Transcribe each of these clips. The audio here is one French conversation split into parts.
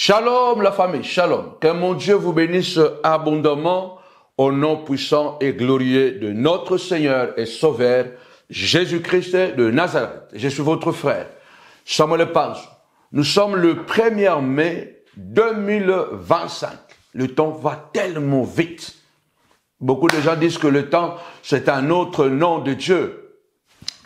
Shalom la famille, shalom. Que mon Dieu vous bénisse abondamment au nom puissant et glorieux de notre Seigneur et Sauveur Jésus-Christ de Nazareth. Je suis votre frère, Samuel Panzo. Nous sommes le 1er mai 2025. Le temps va tellement vite. Beaucoup de gens disent que le temps, c'est un autre nom de Dieu.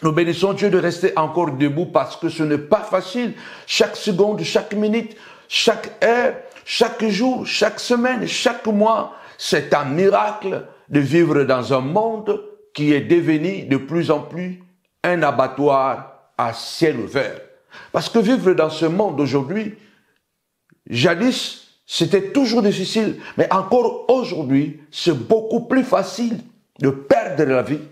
Nous bénissons Dieu de rester encore debout parce que ce n'est pas facile. Chaque seconde, chaque minute, chaque heure, chaque jour, chaque semaine, chaque mois, c'est un miracle de vivre dans un monde qui est devenu de plus en plus un abattoir à ciel ouvert. Parce que vivre dans ce monde aujourd'hui, jadis, c'était toujours difficile, mais encore aujourd'hui, c'est beaucoup plus facile de perdre la vie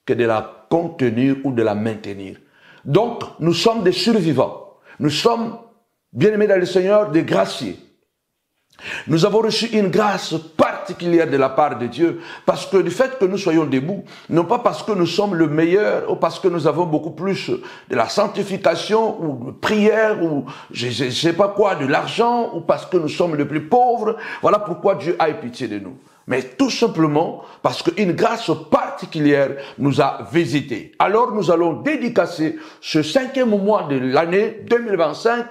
que de la contenir ou de la maintenir. Donc, nous sommes des survivants. Nous sommes, bien-aimés dans le Seigneur, des graciés. Nous avons reçu une grâce particulière de la part de Dieu parce que du fait que nous soyons debout, non pas parce que nous sommes le meilleur ou parce que nous avons beaucoup plus de la sanctification ou de prière ou je ne sais pas quoi, de l'argent ou parce que nous sommes les plus pauvres. Voilà pourquoi Dieu a eu pitié de nous. Mais tout simplement parce qu'une grâce particulière nous a visités. Alors nous allons dédicacer ce 5e mois de l'année 2025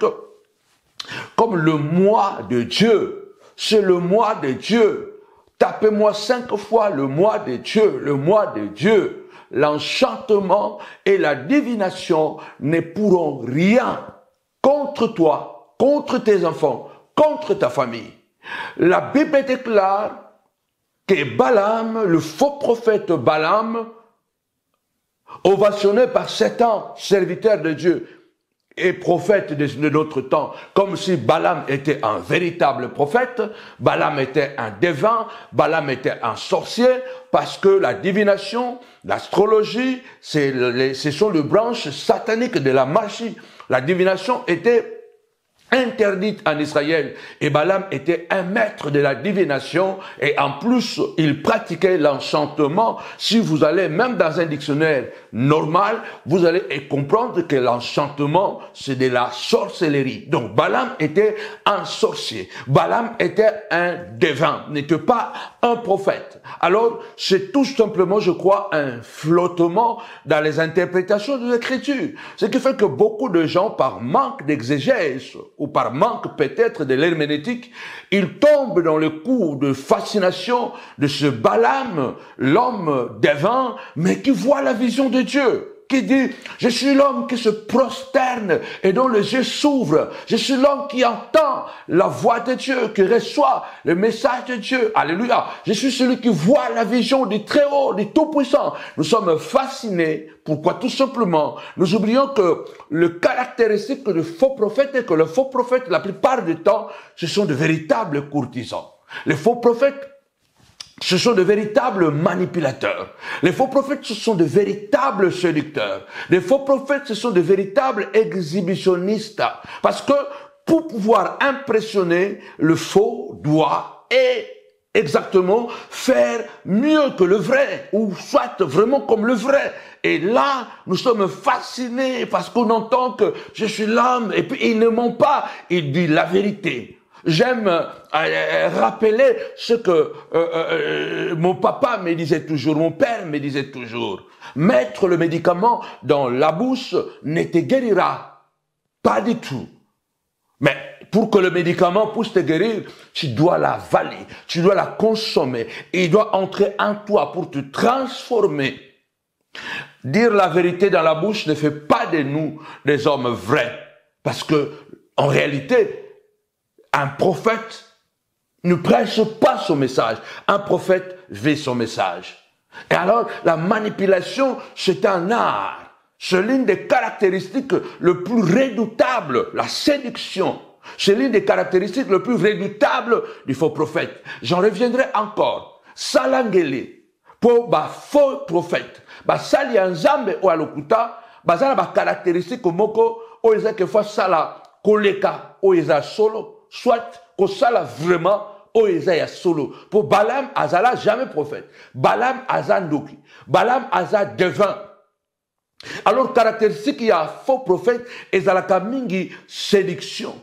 comme le mois de Dieu. C'est le mois de Dieu. Tapez-moi 5 fois le mois de Dieu, le mois de Dieu. L'enchantement et la divination ne pourront rien contre toi, contre tes enfants, contre ta famille. La Bible déclare que Balaam, le faux prophète Balaam, ovationné par Satan, serviteur de Dieu, et prophète de notre temps, comme si Balaam était un véritable prophète, Balaam était un devin, Balaam était un sorcier, parce que la divination, l'astrologie, ce sont les branches sataniques de la magie. La divination était interdite en Israël, et Balaam était un maître de la divination, et en plus, il pratiquait l'enchantement. Si vous allez même dans un dictionnaire normal, vous allez comprendre que l'enchantement, c'est de la sorcellerie. Donc, Balaam était un sorcier. Balaam était un devin, n'était pas un prophète. Alors, c'est tout simplement, je crois, un flottement dans les interprétations de l'Écriture. Ce qui fait que beaucoup de gens, par manque d'exégèse, ou par manque peut-être de l'herméneutique, ils tombent dans le coup de fascination de ce Balaam, l'homme devin, mais qui voit la vision de Dieu. Qui dit, je suis l'homme qui se prosterne et dont les yeux s'ouvrent. Je suis l'homme qui entend la voix de Dieu, qui reçoit le message de Dieu. Alléluia. Je suis celui qui voit la vision du Très-Haut, du Tout-Puissant. Nous sommes fascinés. Pourquoi? Tout simplement, nous oublions que le caractéristique du faux prophète est que le faux prophète, la plupart du temps, ce sont de véritables courtisans. Les faux prophètes, ce sont de véritables manipulateurs. Les faux prophètes, ce sont de véritables séducteurs. Les faux prophètes, ce sont de véritables exhibitionnistes. Parce que pour pouvoir impressionner, le faux doit exactement faire mieux que le vrai, ou soit vraiment comme le vrai. Et là, nous sommes fascinés parce qu'on entend que je suis l'homme, et puis il ne ment pas, il dit la vérité. J'aime rappeler ce que mon papa me disait toujours, mon père me disait toujours. Mettre le médicament dans la bouche ne te guérira pas du tout. Mais pour que le médicament puisse te guérir, tu dois l'avaler, tu dois la consommer. Et il doit entrer en toi pour te transformer. Dire la vérité dans la bouche ne fait pas de nous des hommes vrais. Parce que, en réalité, un prophète ne prêche pas son message. Un prophète vit son message. Et alors, la manipulation, c'est un art. C'est l'une des caractéristiques les plus redoutables, la séduction. C'est l'une des caractéristiques les plus redoutables du faux prophète. J'en reviendrai encore. Salangele, pour ba faux prophète. Ba sali nzambe o alokuta, bazana ba caractéristique moko o ezake fois sala koleka o eza solo. Soit qu'on sala vraiment au Isaiah solo. Pour Balaam, Azala jamais prophète. Balaam, Azandoki. Balaam, Azad devin. Alors, caractéristique, il y a faux prophète et Zalaka mingi séduction.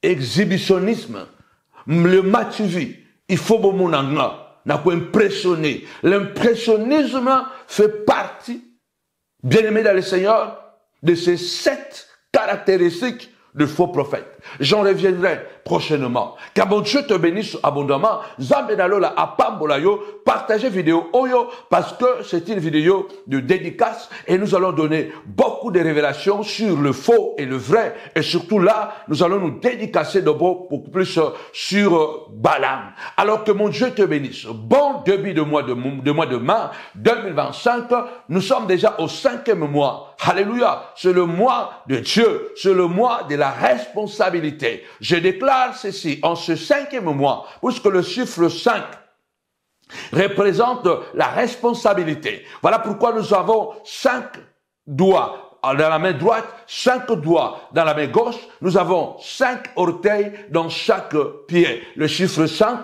exhibitionnisme, le matuvi, il faut bon n'a pas impressionner. L'impressionnisme fait partie, bien aimé dans le Seigneur, de ces 7 caractéristiques de faux prophètes. J'en reviendrai prochainement. Car mon Dieu te bénisse abondamment. Zambedalola apambolayo, partagez vidéo oyo, parce que c'est une vidéo de dédicace et nous allons donner beaucoup de révélations sur le faux et le vrai. Et surtout là, nous allons nous dédicacer de beaucoup plus sur Balaam. Alors que mon Dieu te bénisse. Bon début de mois de mai 2025. Nous sommes déjà au 5e mois. Alléluia. C'est le mois de Dieu. C'est le mois de la responsabilité. Je déclare ceci en ce 5e mois, puisque le chiffre 5 représente la responsabilité. Voilà pourquoi nous avons 5 doigts dans la main droite, 5 doigts dans la main gauche. Nous avons 5 orteils dans chaque pied. Le chiffre 5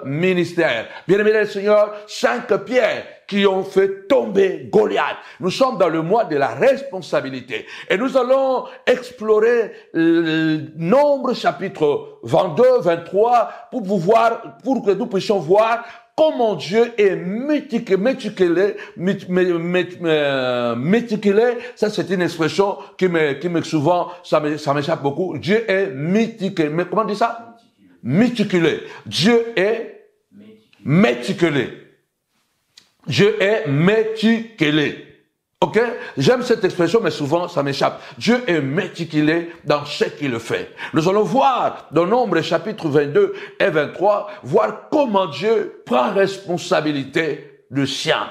ministères. Bien-aimé le Seigneur, 5 pierres qui ont fait tomber Goliath. Nous sommes dans le mois de la responsabilité. Et nous allons explorer Nombre chapitre 22, 23 pour que nous puissions voir comment Dieu est méticulé. Ça, c'est une expression qui me souvent, ça m'échappe beaucoup. Dieu est méticulé. Mais comment on dit ça? Méticulé. Dieu est méticulé. Dieu est méticulé. Ok? J'aime cette expression, mais souvent, ça m'échappe. Dieu est méticulé dans ce qu'il fait. Nous allons voir, dans Nombre chapitre 22 et 23, voir comment Dieu prend responsabilité de sien.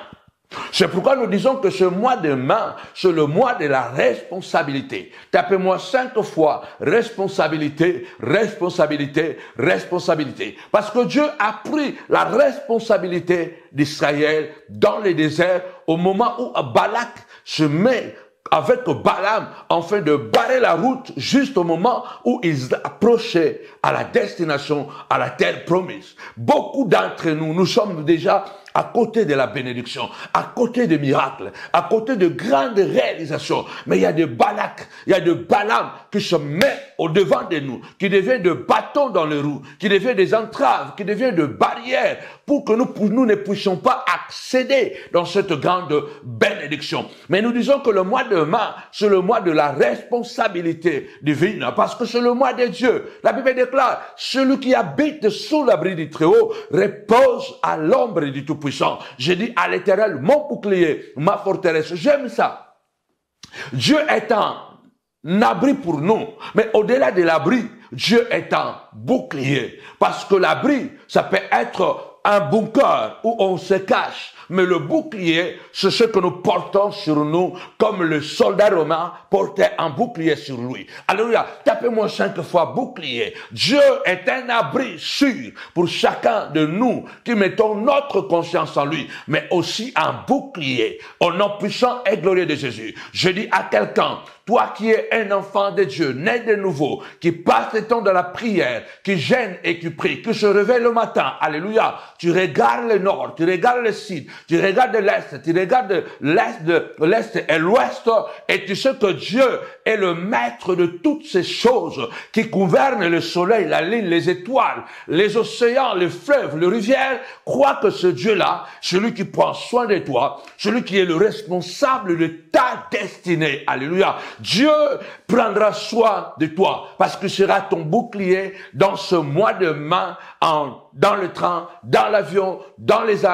C'est pourquoi nous disons que ce mois de mai, c'est le mois de la responsabilité. Tapez-moi 5 fois responsabilité, responsabilité, responsabilité. Parce que Dieu a pris la responsabilité d'Israël dans le désert au moment où Balak se met avec Balaam afin de barrer la route juste au moment où ils approchaient à la destination, à la terre promise. Beaucoup d'entre nous, nous sommes déjà à côté de la bénédiction, à côté des miracles, à côté de grandes réalisations. Mais il y a des Balak, il y a des Balaam qui se mettent au devant de nous, qui deviennent de bâtons dans les roues, qui deviennent des entraves, qui deviennent de barrières pour que nous ne puissions pas accéder dans cette grande bénédiction. Mais nous disons que le mois de mai, c'est le mois de la responsabilité divine, parce que c'est le mois de Dieu. La Bible déclare, celui qui habite sous l'abri du Très-Haut repose à l'ombre du Tout-Puissant. J'ai dit à l'Éternel, mon bouclier, ma forteresse. J'aime ça. Dieu est un abri pour nous. Mais au-delà de l'abri, Dieu est un bouclier. Parce que l'abri, ça peut être un bunker où on se cache. Mais le bouclier, c'est ce que nous portons sur nous, comme le soldat romain portait un bouclier sur lui. Alléluia. Tapez-moi 5 fois bouclier. Dieu est un abri sûr pour chacun de nous qui mettons notre conscience en lui, mais aussi un bouclier au nom puissant et glorieux de Jésus. Je dis à quelqu'un, toi qui es un enfant de Dieu, né de nouveau, qui passe le temps de la prière, qui gêne et qui prie, qui se réveille le matin, alléluia, tu regardes le nord, tu regardes le sud, tu regardes l'est, tu regardes l'est et l'ouest, et tu sais que Dieu est le maître de toutes ces choses qui gouvernent le soleil, la lune, les étoiles, les océans, les fleuves, les rivières. Crois que ce Dieu-là, celui qui prend soin de toi, celui qui est le responsable de ta destinée, alléluia, Dieu prendra soin de toi parce que sera ton bouclier dans ce mois de mai, dans le train, dans l'avion, dans les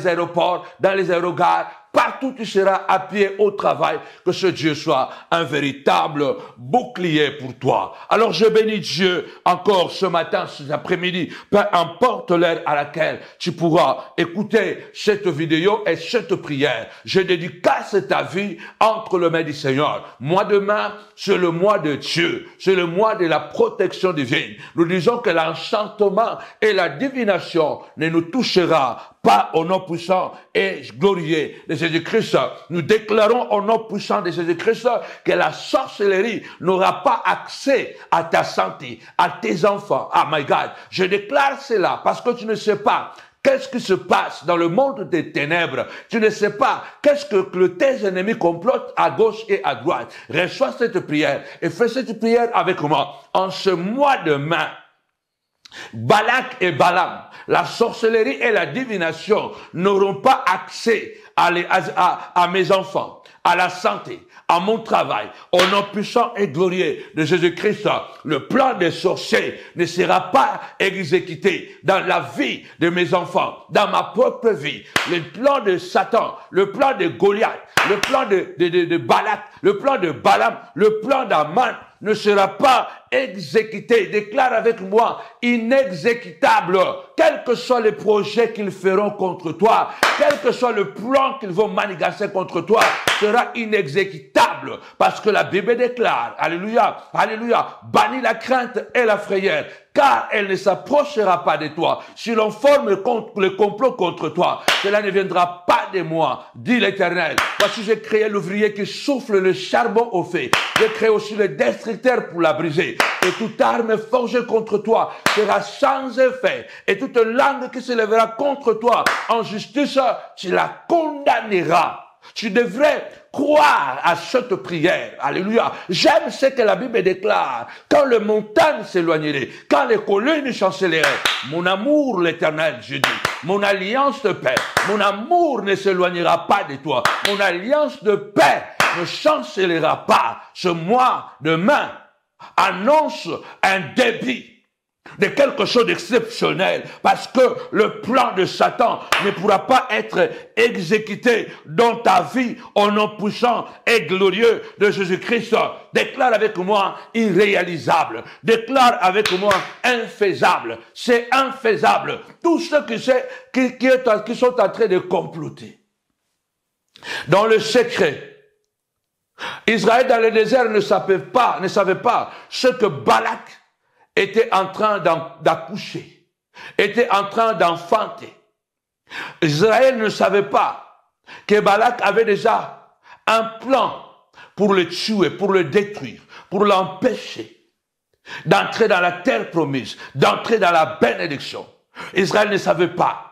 aéroports, dans les aérogares. Partout tu seras à pied au travail, que ce Dieu soit un véritable bouclier pour toi. Alors je bénis Dieu encore ce matin, cet après-midi, peu importe l'heure à laquelle tu pourras écouter cette vidéo et cette prière. Je dédicace ta vie entre les mains du Seigneur. Mois de mai, c'est le mois de Dieu, c'est le mois de la protection divine. Nous disons que l'enchantement et la divination ne nous touchera pas au nom puissant et glorieux de Jésus-Christ. Nous déclarons au nom puissant de Jésus-Christ que la sorcellerie n'aura pas accès à ta santé, à tes enfants. Ah my God, je déclare cela parce que tu ne sais pas Qu'est-ce qui se passe dans le monde des ténèbres? Tu ne sais pas qu'est-ce que tes ennemis complotent à gauche et à droite. Reçois cette prière et fais cette prière avec moi. En ce mois de mai, Balak et Balaam, la sorcellerie et la divination n'auront pas accès à mes enfants, à la santé, à mon travail, au nom puissant et glorieux de Jésus-Christ. Le plan des sorciers ne sera pas exécuté dans la vie de mes enfants, dans ma propre vie. Le plan de Satan, le plan de Goliath, le plan de Balak, le plan de Balaam, le plan d'Aman ne sera pas exécuté. Déclare avec moi, inexécutable. Quels que soient les projets qu'ils feront contre toi, quel que soit le plan qu'ils vont manigancer contre toi, sera inexécutable. Parce que la Bible déclare, alléluia, alléluia, bannis la crainte et la frayeur, car elle ne s'approchera pas de toi. Si l'on forme le complot contre toi, cela ne viendra pas de moi, dit l'Éternel. Voici, j'ai créé l'ouvrier qui souffle le charbon au feu. J'ai créé aussi le destructeur pour la briser. Et toute arme forgée contre toi sera sans effet. Et toute langue qui se lèvera contre toi en justice, tu la condamneras. Tu devrais croire à cette prière. Alléluia. J'aime ce que la Bible déclare. Quand les montagnes s'éloigneraient, quand les collines chancelleraient, mon amour, l'Éternel, je dis, mon alliance de paix, mon amour ne s'éloignera pas de toi. Mon alliance de paix ne chancellera pas. Ce mois demain annonce un débit de quelque chose d'exceptionnel, parce que le plan de Satan ne pourra pas être exécuté dans ta vie au nom puissant et glorieux de Jésus-Christ. Déclare avec moi irréalisable. Déclare avec moi infaisable. C'est infaisable. Tous ceux qui sont en train de comploter dans le secret. Israël dans le désert ne savait pas ce que Balak était en train d'accoucher, était en train d'enfanter. Israël ne savait pas que Balak avait déjà un plan pour le tuer, pour le détruire, pour l'empêcher d'entrer dans la terre promise, d'entrer dans la bénédiction. Israël ne savait pas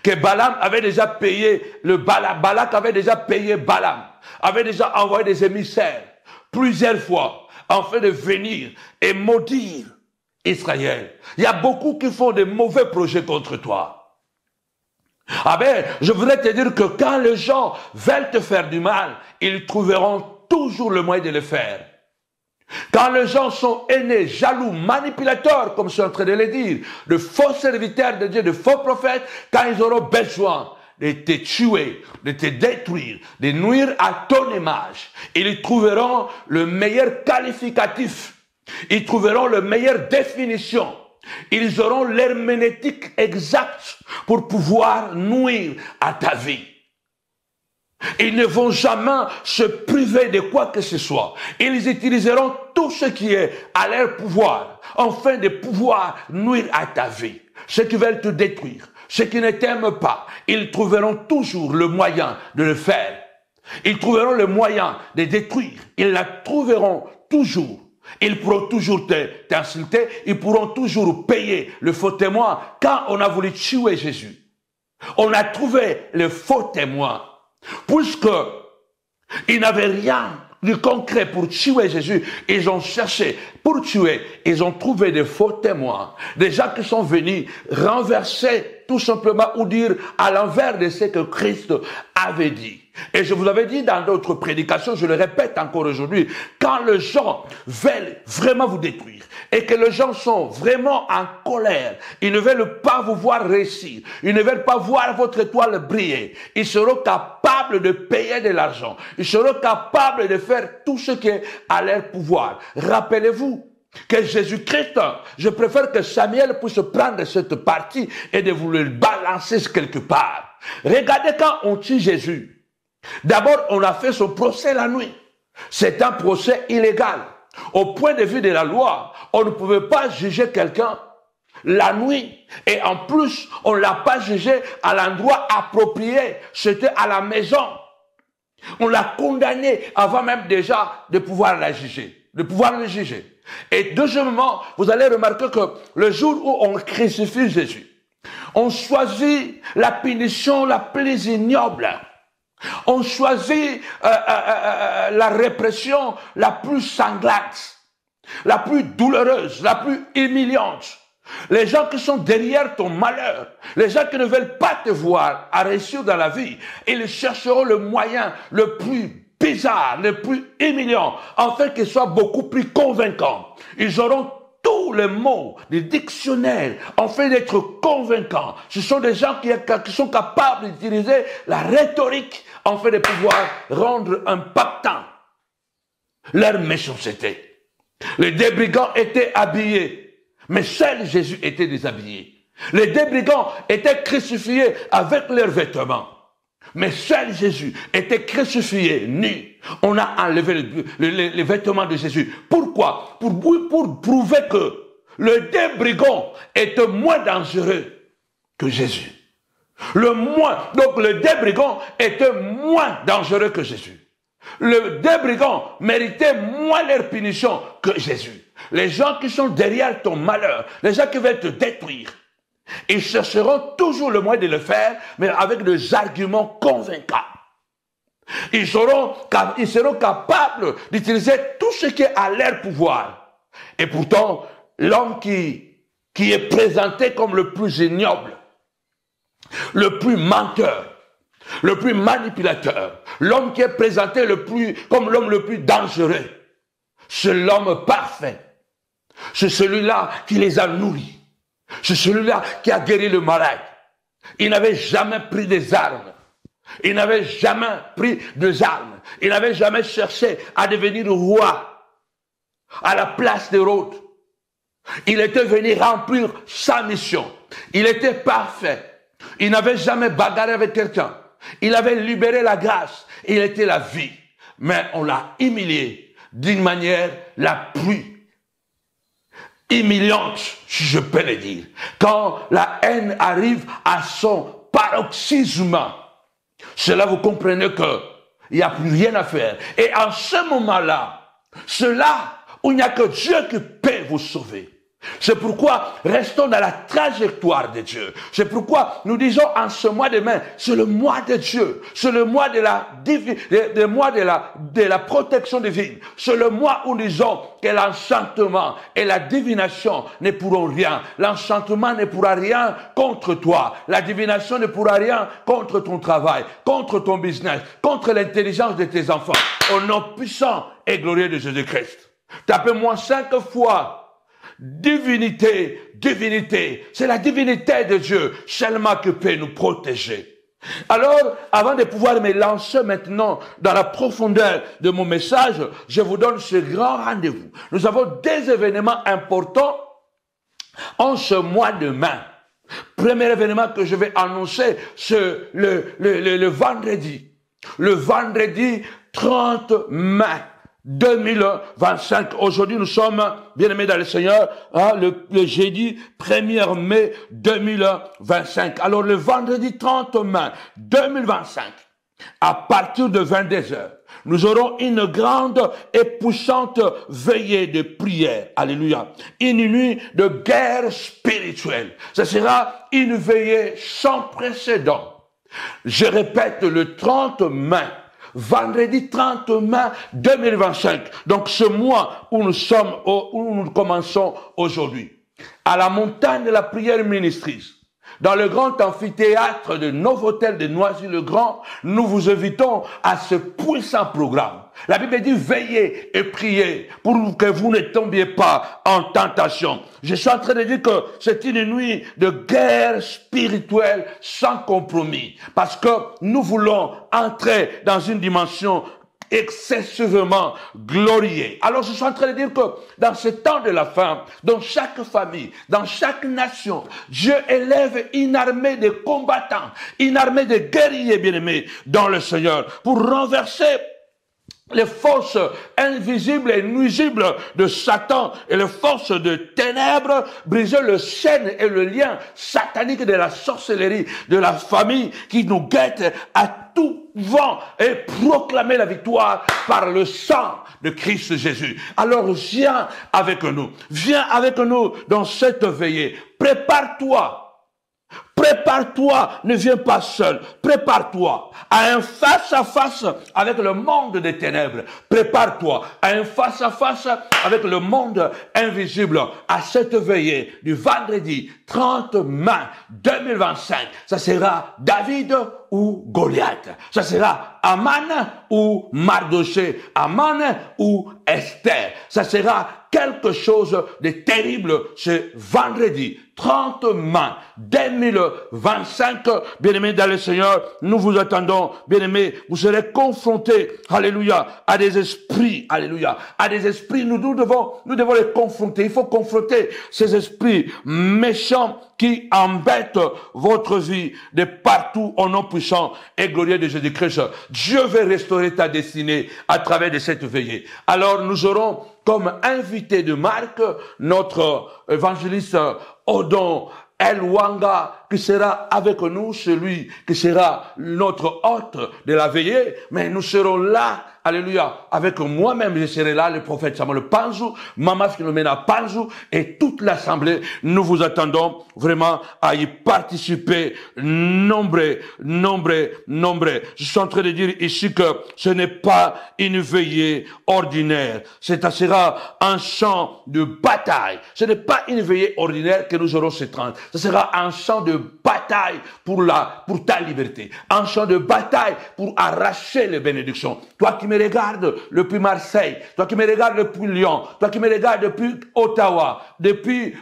que Balaam avait déjà payé Balak avait déjà payé Balaam, avait déjà envoyé des émissaires plusieurs fois afin de venir et maudire Israël. Il y a beaucoup qui font de mauvais projets contre toi. Ah ben, je voudrais te dire que quand les gens veulent te faire du mal, ils trouveront toujours le moyen de le faire. Quand les gens sont haineux, jaloux, manipulateurs, comme je suis en train de le dire, de faux serviteurs de Dieu, de faux prophètes, quand ils auront besoin de te tuer, de te détruire, de nuire à ton image, ils trouveront le meilleur qualificatif. Ils trouveront la meilleure définition. Ils auront l'herméneutique exacte pour pouvoir nuire à ta vie. Ils ne vont jamais se priver de quoi que ce soit. Ils utiliseront tout ce qui est à leur pouvoir, afin de pouvoir nuire à ta vie. Ceux qui veulent te détruire, ceux qui ne t'aiment pas, ils trouveront toujours le moyen de le faire. Ils trouveront le moyen de détruire. Ils la trouveront toujours. Ils pourront toujours t'insulter, ils pourront toujours payer le faux témoin. Quand on a voulu tuer Jésus, on a trouvé le faux témoin. Puisque ils n'avaient rien de concret pour tuer Jésus, ils ont cherché pour tuer, ils ont trouvé des faux témoins, des gens qui sont venus renverser tout simplement ou dire à l'envers de ce que Christ avait dit. Et je vous l'avais dit dans d'autres prédications, je le répète encore aujourd'hui, quand les gens veulent vraiment vous détruire et que les gens sont vraiment en colère, ils ne veulent pas vous voir réussir, ils ne veulent pas voir votre étoile briller, ils seront capables de payer de l'argent, ils seront capables de faire tout ce qui est à leur pouvoir. Rappelez-vous que Jésus-Christ, je préfère que Samuel puisse prendre cette partie et de vous le balancer quelque part. Regardez quand on tue Jésus. D'abord, on a fait son procès la nuit. C'est un procès illégal. Au point de vue de la loi, on ne pouvait pas juger quelqu'un la nuit. Et en plus, on ne l'a pas jugé à l'endroit approprié. C'était à la maison. On l'a condamné avant même déjà de pouvoir la juger, de pouvoir le juger. Et deuxièmement, vous allez remarquer que le jour où on crucifie Jésus, On choisit la punition la plus ignoble. On choisit la répression la plus sanglante, la plus douloureuse, la plus humiliante. Les gens qui sont derrière ton malheur, les gens qui ne veulent pas te voir à réussir dans la vie, ils chercheront le moyen le plus bizarre, le plus humiliant, afin qu'il soit beaucoup plus convaincant. Ils auront tous les mots des dictionnaires afin d'être convaincants. Ce sont des gens qui sont capables d'utiliser la rhétorique afin de pouvoir rendre impactant leur méchanceté. Les deux brigands étaient habillés, mais seul Jésus était déshabillé. Les deux brigands étaient crucifiés avec leurs vêtements, mais seul Jésus était crucifié, nu. On a enlevé les vêtements de Jésus. Pourquoi? Pour prouver que le deux brigand était moins dangereux que Jésus. Donc le deux brigand était moins dangereux que Jésus. Le deux brigands méritaient moins leur punition que Jésus. Les gens qui sont derrière ton malheur, les gens qui veulent te détruire, ils chercheront toujours le moyen de le faire, mais avec des arguments convaincants. Ils seront capables d'utiliser tout ce qui est à leur pouvoir. Et pourtant, l'homme qui est présenté comme le plus ignoble, le plus menteur, le plus manipulateur, l'homme qui est présenté comme l'homme le plus dangereux, c'est l'homme parfait. C'est celui-là qui les a nourris. C'est celui-là qui a guéri le malade. Il n'avait jamais pris des armes. Il n'avait jamais pris des armes. Il n'avait jamais cherché à devenir roi à la place d'Hérode. Il était venu remplir sa mission. Il était parfait. Il n'avait jamais bagarré avec quelqu'un. Il avait libéré la grâce. Il était la vie. Mais on l'a humilié d'une manière la plus humiliante, si je peux le dire. Quand la haine arrive à son paroxysme, cela vous comprenez que il n'y a plus rien à faire. Et en ce moment-là, c'est là où il n'y a que Dieu qui peut vous sauver. C'est pourquoi restons dans la trajectoire de Dieu. C'est pourquoi nous disons en ce mois de mai, c'est le mois de Dieu. C'est le mois de la protection divine. C'est le mois où nous disons que l'enchantement et la divination ne pourront rien. L'enchantement ne pourra rien contre toi. La divination ne pourra rien contre ton travail, contre ton business, contre l'intelligence de tes enfants. Au nom puissant et glorieux de Jésus-Christ. Tapez-moi 5 fois. Divinité, divinité, c'est la divinité de Dieu seulement qui peut nous protéger. Alors, avant de pouvoir me lancer maintenant dans la profondeur de mon message, je vous donne ce grand rendez-vous. Nous avons des événements importants en ce mois de mai. Premier événement que je vais annoncer, c'est le vendredi. Le vendredi 30 mai. 2025. Aujourd'hui, nous sommes, bien-aimés dans le Seigneur, le jeudi 1er mai 2025. Alors, le vendredi 30 mai 2025, à partir de 22h, nous aurons une grande et puissante veillée de prière. Alléluia. Une nuit de guerre spirituelle. Ce sera une veillée sans précédent. Je répète, le 30 mai. Vendredi 30 mai 2025. Donc ce mois où nous commençons aujourd'hui. À la montagne de la prière ministrice. Dans le grand amphithéâtre de Novotel de Noisy-le-Grand, nous vous invitons à ce puissant programme. La Bible dit veillez et priez pour que vous ne tombiez pas en tentation. Je suis en train de dire que c'est une nuit de guerre spirituelle sans compromis. Parce que nous voulons entrer dans une dimension excessivement glorieux. Alors je suis en train de dire que dans ce temps de la fin, dans chaque famille, dans chaque nation, Dieu élève une armée de combattants, une armée de guerriers bien-aimés dans le Seigneur pour renverser les forces invisibles et nuisibles de Satan et les forces de ténèbres, briser le chaîne et le lien satanique de la sorcellerie, de la famille qui nous guette à tout vent et proclamer la victoire par le sang de Christ Jésus. Alors viens avec nous dans cette veillée. Prépare-toi Prépare-toi, ne viens pas seul. Prépare-toi à un face-à-face avec le monde des ténèbres. Prépare-toi à un face-à-face avec le monde invisible. À cette veillée du vendredi 30 mai 2025, ça sera David ou Goliath. Ça sera Aman ou Mardoché. Aman ou Esther. Ça sera quelque chose de terrible ce vendredi 30 mai 2025. Bien-aimés dans le Seigneur, nous vous attendons. Bien-aimés, vous serez confrontés, alléluia, à des esprits, alléluia, à des esprits. Nous devons les confronter. Il faut confronter ces esprits méchants qui embêtent votre vie de partout au nom puissant et glorieux de Jésus-Christ. Dieu veut restaurer ta destinée à travers de cette veillée. Alors nous aurons comme invité de marque notre évangéliste Odon Elwanga qui sera avec nous, celui qui sera notre hôte de la veillée, mais nous serons là, alléluia, avec moi-même, je serai là, le prophète Samuel Panzou, Maman Philomena Panzou et toute l'assemblée. Nous vous attendons vraiment à y participer nombreux. Je suis en train de dire ici que ce n'est pas une veillée ordinaire. Ce sera un champ de bataille. Ce n'est pas une veillée ordinaire que nous aurons ces 30. Ce sera un champ de bataille pour ta liberté. Un champ de bataille pour arracher les bénédictions. Toi qui me regardes depuis Marseille, toi qui me regardes depuis Lyon, toi qui me regardes depuis Ottawa, depuis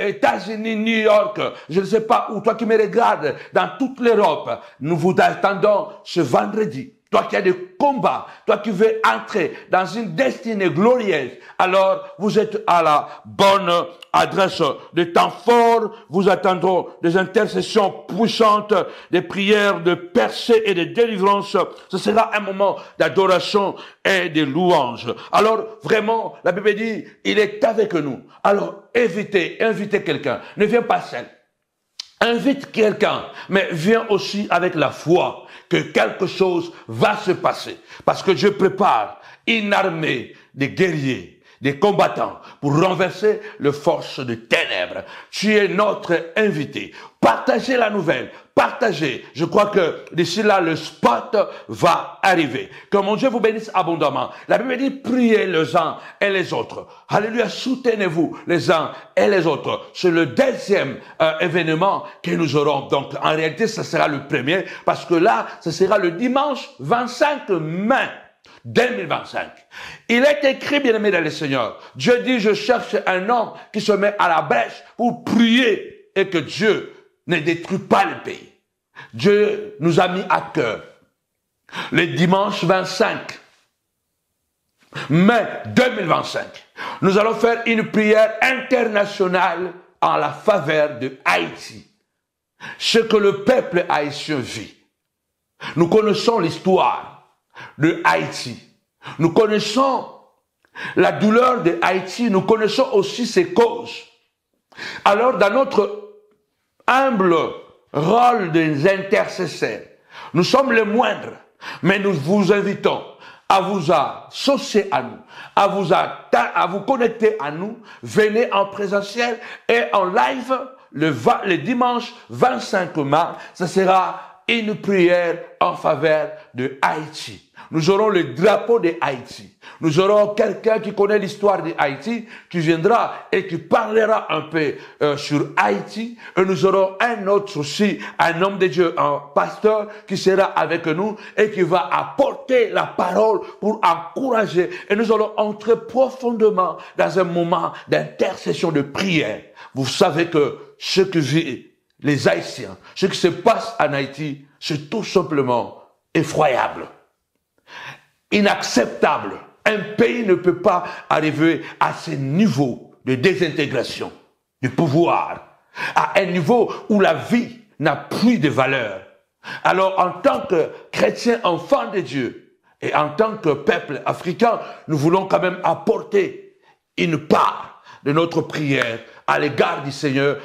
États-Unis, New York, je ne sais pas où, toi qui me regardes dans toute l'Europe, nous vous attendons ce vendredi. Toi qui as des combats, toi qui veux entrer dans une destinée glorieuse, alors vous êtes à la bonne adresse. Des temps forts, vous attendrons des intercessions puissantes, des prières de percée et de délivrance. Ce sera un moment d'adoration et de louange. Alors vraiment, la Bible dit, il est avec nous. Alors invitez quelqu'un. Ne viens pas seul. Invite quelqu'un, mais viens aussi avec la foi que quelque chose va se passer. Parce que Dieu prépare une armée de guerriers, des combattants pour renverser les forces de ténèbres. Tu es notre invité. Partagez la nouvelle. Partagez. Je crois que d'ici là, le spot va arriver. Que mon Dieu vous bénisse abondamment. La Bible dit, priez les uns et les autres. Alléluia, soutenez-vous les uns et les autres. C'est le deuxième événement que nous aurons. Donc, en réalité, ce sera le premier parce que là, ce sera le dimanche 25 mai 2025. Il est écrit, bien-aimé dans le Seigneur, Dieu dit, je cherche un homme qui se met à la brèche pour prier et que Dieu ne détruit pas le pays. Dieu nous a mis à cœur le dimanche 25 mai 2025. Nous allons faire une prière internationale en la faveur de Haïti. Ce que le peuple haïtien vit. Nous connaissons l'histoire de Haïti. Nous connaissons la douleur de Haïti. Nous connaissons aussi ses causes. Alors, dans notre humble rôle des intercesseurs, nous sommes les moindres, mais nous vous invitons à vous associer à nous, à vous connecter à nous. Venez en présentiel et en live le dimanche 25 mars. Ce sera une prière en faveur de Haïti. Nous aurons le drapeau de Haïti. Nous aurons quelqu'un qui connaît l'histoire de Haïti, qui viendra et qui parlera un peu sur Haïti. Et nous aurons un autre aussi, un homme de Dieu, un pasteur qui sera avec nous et qui va apporter la parole pour encourager. Et nous allons entrer profondément dans un moment d'intercession, de prière. Vous savez que ce que vivent les Haïtiens, ce qui se passe en Haïti, c'est tout simplement effroyable. Inacceptable. Un pays ne peut pas arriver à ce niveau de désintégration, de pouvoir, à un niveau où la vie n'a plus de valeur. Alors, en tant que chrétiens, enfants de Dieu, et en tant que peuple africain, nous voulons quand même apporter une part de notre prière à l'égard du Seigneur,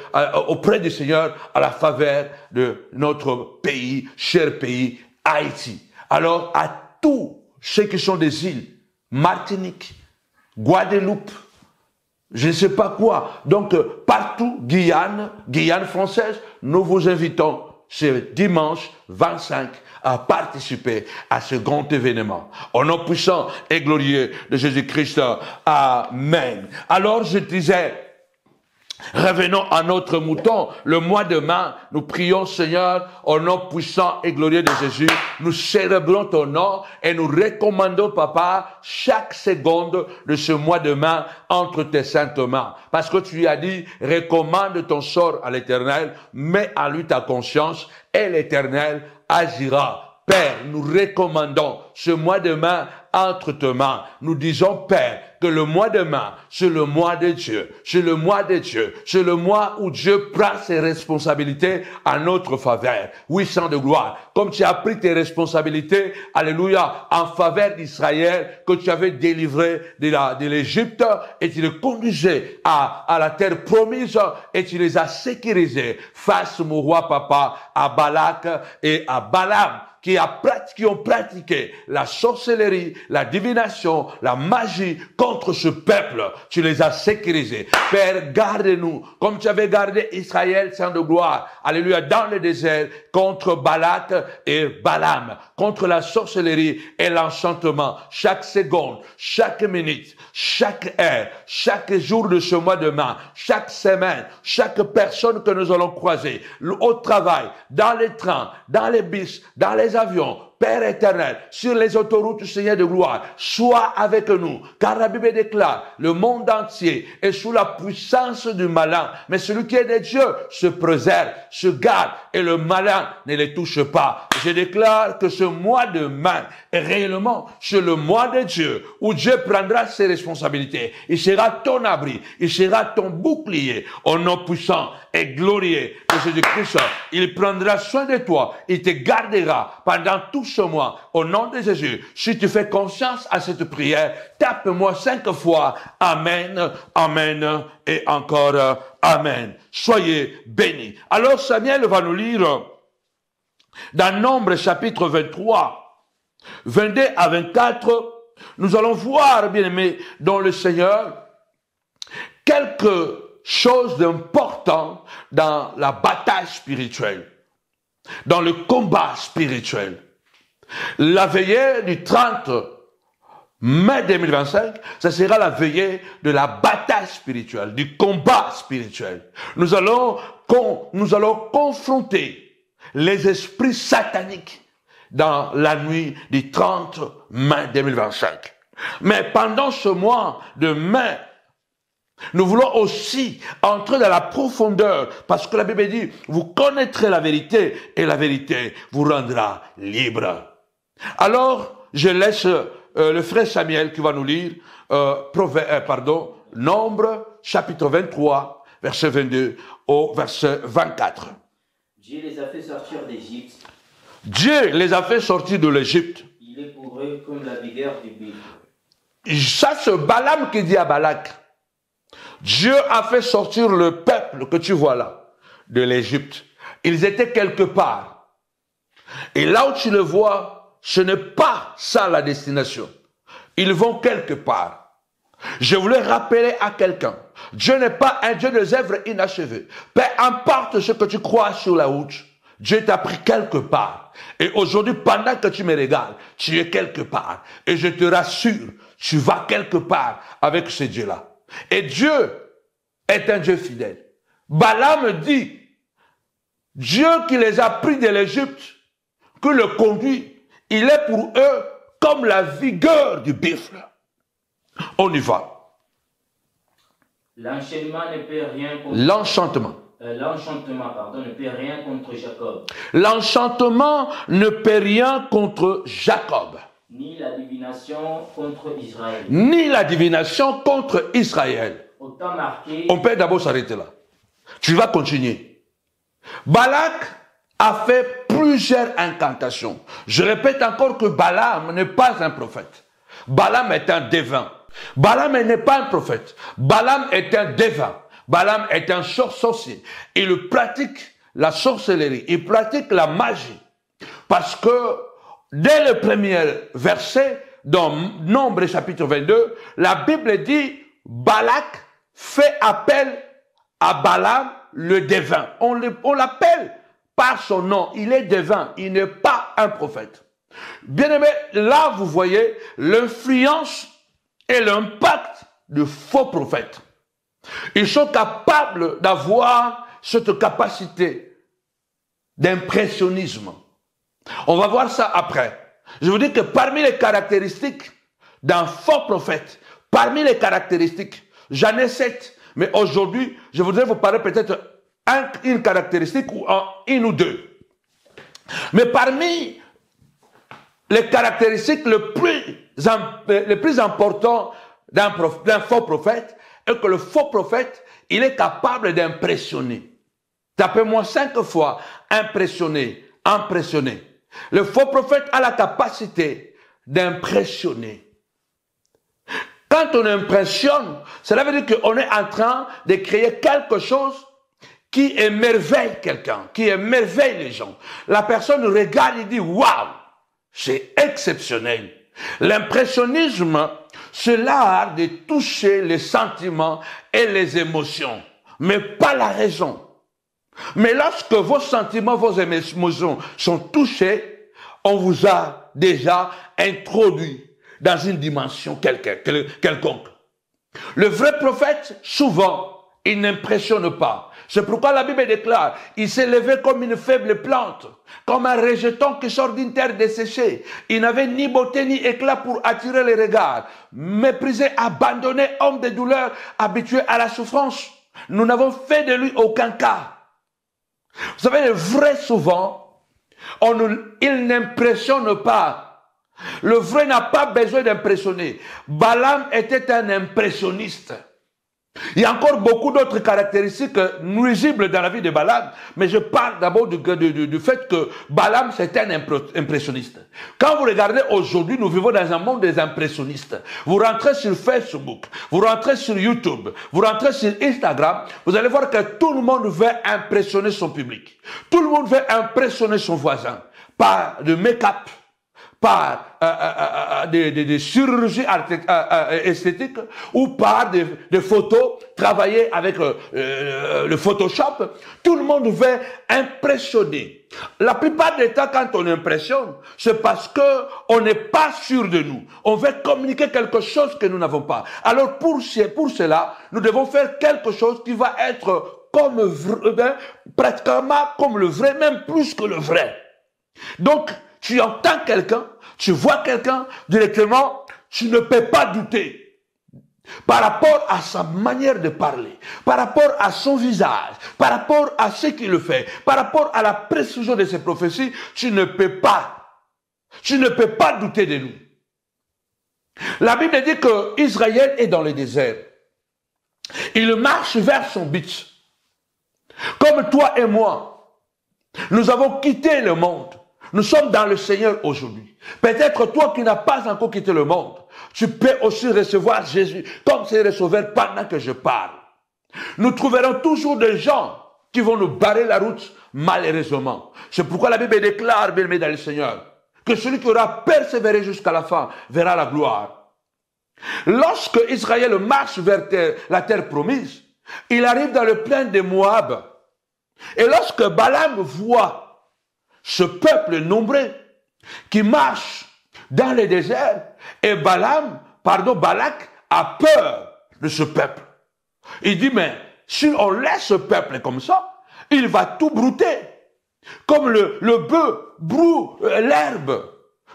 auprès du Seigneur, à la faveur de notre pays, cher pays, Haïti. Alors, à tous ceux qui sont des îles, Martinique, Guadeloupe, je ne sais pas quoi. Donc, partout, Guyane française, nous vous invitons ce dimanche 25 à participer à ce grand événement. Au nom puissant et glorieux de Jésus-Christ. Amen. Alors, je disais, revenons à notre mouton. Le mois de mai, nous prions, Seigneur, au nom puissant et glorieux de Jésus. Nous célébrons ton nom et nous recommandons, Papa, chaque seconde de ce mois de mai entre tes saintes mains. Parce que tu lui as dit, recommande ton sort à l'Éternel, mets à lui ta conscience et l'Éternel agira. Père, nous recommandons ce mois de mai entre tes mains. Nous disons, Père, que le mois de mai, c'est le mois de Dieu. C'est le mois de Dieu. C'est le mois où Dieu prend ses responsabilités à notre faveur. Oui, Saint de gloire. Comme tu as pris tes responsabilités, alléluia, en faveur d'Israël, que tu avais délivré de l'Égypte, et tu les conduisais à la terre promise, et tu les as sécurisés face, mon roi papa, à Balak et à Balaam, qui ont pratiqué la sorcellerie, la divination, la magie contre ce peuple. Tu les as sécurisés. Père, garde-nous, comme tu avais gardé Israël, Saint de gloire, alléluia, dans le désert, contre Balak et Balaam, contre la sorcellerie et l'enchantement. Chaque seconde, chaque minute, chaque heure, chaque jour de ce mois de mai, chaque semaine, chaque personne que nous allons croiser, au travail, dans les trains, dans les bus, dans les avions, Père éternel, sur les autoroutes, Seigneur de gloire, sois avec nous. Car la Bible déclare, le monde entier est sous la puissance du malin. Mais celui qui est de Dieu se préserve, se garde, et le malin ne les touche pas. Je déclare que ce mois de mai est réellement sur le mois de Dieu, où Dieu prendra ses responsabilités. Il sera ton abri, il sera ton bouclier, au nom puissant et glorieux de Jésus-Christ. Il prendra soin de toi, il te gardera pendant tout ce mois, au nom de Jésus. Si tu fais confiance à cette prière, tape-moi 5 fois. Amen, amen et encore amen. Soyez bénis. Alors Samuel va nous lire dans Nombre chapitre 23, 22 à 24. Nous allons voir, bien-aimés, dans le Seigneur, quelque chose d'important dans la bataille spirituelle, dans le combat spirituel. La veillée du 30 mai 2025, ça sera la veillée de la bataille spirituelle, du combat spirituel. Nous allons confronter les esprits sataniques dans la nuit du 30 mai 2025. Mais pendant ce mois de mai, nous voulons aussi entrer dans la profondeur, parce que la Bible dit, vous connaîtrez la vérité et la vérité vous rendra libre. Alors, je laisse le frère Samuel qui va nous lire Nombre chapitre 23, verset 22 au verset 24. Dieu les a fait sortir d'Égypte. Dieu les a fait sortir de l'Égypte. Il est pour eux comme la vigueur du buffle. Ça, c'est Balaam qui dit à Balak, Dieu a fait sortir le peuple que tu vois là, de l'Égypte. Ils étaient quelque part. Et là où tu le vois, ce n'est pas ça la destination. Ils vont quelque part. Je voulais rappeler à quelqu'un, Dieu n'est pas un Dieu des œuvres inachevées. Peu importe ce que tu crois sur la route, Dieu t'a pris quelque part. Et aujourd'hui, pendant que tu me regardes, tu es quelque part. Et je te rassure, tu vas quelque part avec ce Dieu-là. Et Dieu est un Dieu fidèle. Balaam dit, Dieu qui les a pris de l'Égypte, qui le conduit, il est pour eux comme la vigueur du buffle. On y va. L'enchantement ne peut rien contre... L'enchantement. Ne peut rien contre Jacob. L'enchantement ne peut rien contre Jacob. Ni la divination contre Israël. Ni la divination contre Israël. Autant marqué... On peut d'abord s'arrêter là. Tu vas continuer. Balak a fait plusieurs incantations. Je répète encore que Balaam n'est pas un prophète. Balaam est un devin. Balaam n'est pas un prophète. Balaam est un devin. Balaam est un sorcier. Il pratique la sorcellerie. Il pratique la magie. Parce que dès le premier verset, dans Nombre chapitre 22, la Bible dit, Balak fait appel à Balaam le devin. On l'appelle par son nom. Il est devin. Il n'est pas un prophète. Bien aimé, là vous voyez l'influence et l'impact de faux prophètes. Ils sont capables d'avoir cette capacité d'impressionnisme. On va voir ça après. Je vous dis que parmi les caractéristiques d'un faux prophète, parmi les caractéristiques, j'en ai 7, mais aujourd'hui, je voudrais vous parler peut-être une caractéristique ou une ou deux. Mais parmi les caractéristiques les plus importantes d'un faux prophète est que le faux prophète, il est capable d'impressionner. Tapez-moi 5 fois, impressionner, impressionner. Le faux prophète a la capacité d'impressionner. Quand on impressionne, cela veut dire qu'on est en train de créer quelque chose qui émerveille quelqu'un, qui émerveille les gens. La personne regarde et dit « Waouh, c'est exceptionnel ». L'impressionnisme, c'est l'art de toucher les sentiments et les émotions, mais pas la raison. Mais lorsque vos sentiments, vos émotions sont touchés, on vous a déjà introduit dans une dimension quelconque. Le vrai prophète, souvent, il n'impressionne pas. C'est pourquoi la Bible déclare, il s'est levé comme une faible plante, comme un rejeton qui sort d'une terre desséchée. Il n'avait ni beauté ni éclat pour attirer les regards. Méprisé, abandonné, homme de douleur, habitué à la souffrance. Nous n'avons fait de lui aucun cas. Vous savez, le vrai souvent, il n'impressionne pas. Le vrai n'a pas besoin d'impressionner. Balaam était un impressionniste. Il y a encore beaucoup d'autres caractéristiques nuisibles dans la vie de Balaam, mais je parle d'abord du fait que Balaam c'était un impressionniste. Quand vous regardez aujourd'hui, nous vivons dans un monde des impressionnistes. Vous rentrez sur Facebook, vous rentrez sur YouTube, vous rentrez sur Instagram, vous allez voir que tout le monde veut impressionner son public. Tout le monde veut impressionner son voisin par le make-up, par des chirurgies esthétiques ou par des photos travaillées avec le Photoshop. Tout le monde veut impressionner. La plupart des temps, quand on impressionne, c'est parce qu'on n'est pas sûr de nous. On veut communiquer quelque chose que nous n'avons pas. Alors pour cela, nous devons faire quelque chose qui va être pratiquement comme le vrai, même plus que le vrai. Donc, tu entends quelqu'un, tu vois quelqu'un, directement, tu ne peux pas douter. Par rapport à sa manière de parler, par rapport à son visage, par rapport à ce qu'il fait, par rapport à la précision de ses prophéties, tu ne peux pas douter de nous. La Bible dit que Israël est dans le désert. Il marche vers son but. Comme toi et moi, nous avons quitté le monde. Nous sommes dans le Seigneur aujourd'hui. Peut-être toi qui n'as pas encore quitté le monde, tu peux aussi recevoir Jésus comme Seigneur et Sauveur pendant que je parle. Nous trouverons toujours des gens qui vont nous barrer la route malheureusement. C'est pourquoi la Bible déclare, bien-aimé dans le Seigneur, que celui qui aura persévéré jusqu'à la fin verra la gloire. Lorsque Israël marche vers la terre promise, il arrive dans le plain de Moab. Et lorsque Balaam voit ce peuple nombreux qui marche dans le désert, et Balak a peur de ce peuple. Il dit, mais si on laisse ce peuple comme ça, il va tout brouter. Comme le bœuf broue l'herbe,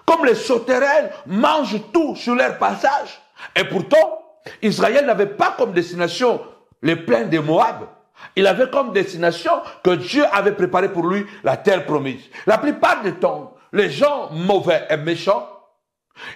comme les sauterelles mangent tout sur leur passage. Et pourtant, Israël n'avait pas comme destination les plaines de Moab. Il avait comme destination que Dieu avait préparé pour lui la terre promise. La plupart du temps, les gens mauvais et méchants,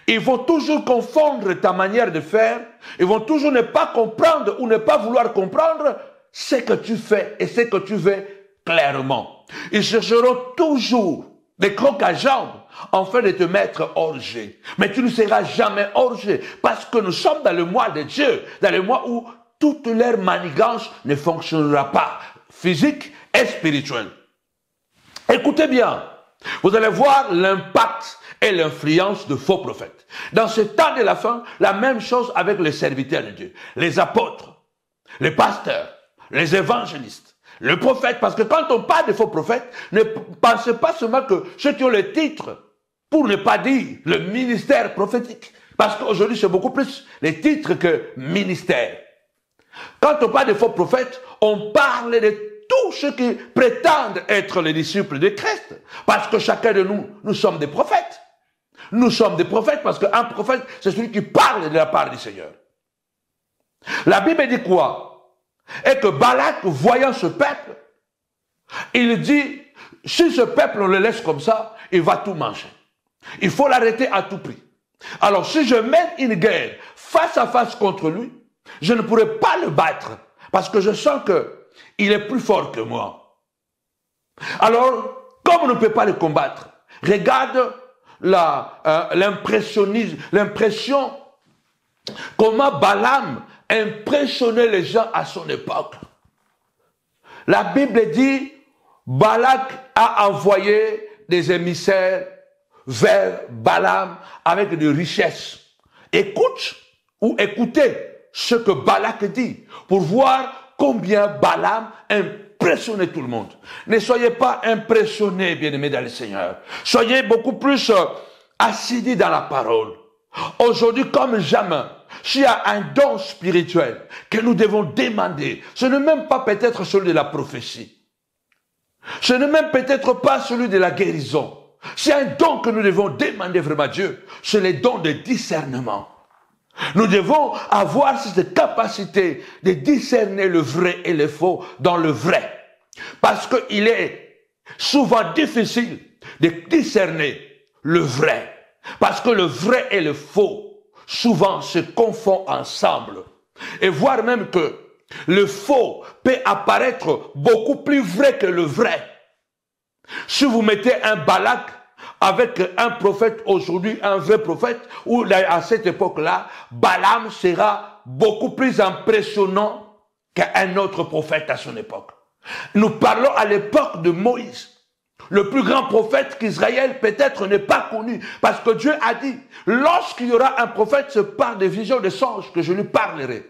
ils vont toujours confondre ta manière de faire, ils vont toujours ne pas comprendre ou ne pas vouloir comprendre ce que tu fais et ce que tu veux clairement. Ils chercheront toujours des crocs à jambes afin de te mettre hors jeu. Mais tu ne seras jamais hors jeu parce que nous sommes dans le mois de Dieu, dans le mois où toute leur manigance ne fonctionnera pas, physique et spirituelle. Écoutez bien, vous allez voir l'impact et l'influence de faux prophètes. Dans ce temps de la fin, la même chose avec les serviteurs de Dieu, les apôtres. les pasteurs, les évangélistes, le prophète, parce que quand on parle de faux prophètes, ne pensez pas seulement que ceux qui ont le titre, pour ne pas dire le ministère prophétique, parce qu'aujourd'hui c'est beaucoup plus les titres que ministère. Quand on parle de faux prophètes, on parle de tous ceux qui prétendent être les disciples de Christ, parce que chacun de nous, nous sommes des prophètes. Nous sommes des prophètes parce qu'un prophète, c'est celui qui parle de la part du Seigneur. La Bible dit quoi? Et que Balak, voyant ce peuple, il dit, si ce peuple, on le laisse comme ça, il va tout manger. Il faut l'arrêter à tout prix. Alors, si je mène une guerre face à face contre lui, je ne pourrai pas le battre parce que je sens qu'il est plus fort que moi. Alors, comme on ne peut pas le combattre, regarde l'impression, comment Balaam impressionnait les gens à son époque. La Bible dit, Balak a envoyé des émissaires vers Balaam avec des richesses. Écoute ou écoutez ce que Balak dit pour voir combien Balaam impressionnait tout le monde. Ne soyez pas impressionnés, bien-aimés dans le Seigneur. Soyez beaucoup plus assidus dans la parole. Aujourd'hui, comme jamais, s'il y a un don spirituel que nous devons demander, ce n'est même pas peut-être celui de la prophétie. Ce n'est même peut-être pas celui de la guérison. C'est un don que nous devons demander vraiment à Dieu. C'est le don de discernement. Nous devons avoir cette capacité de discerner le vrai et le faux dans le vrai. Parce qu'il est souvent difficile de discerner le vrai. Parce que le vrai et le faux, souvent, se confondent ensemble. Et voir même que le faux peut apparaître beaucoup plus vrai que le vrai. Si vous mettez un Balak avec un prophète aujourd'hui, un vrai prophète, ou à cette époque-là, Balaam sera beaucoup plus impressionnant qu'un autre prophète à son époque. Nous parlons à l'époque de Moïse. Le plus grand prophète qu'Israël peut-être n'est pas connu. Parce que Dieu a dit, lorsqu'il y aura un prophète, ce par des visions de songes que je lui parlerai.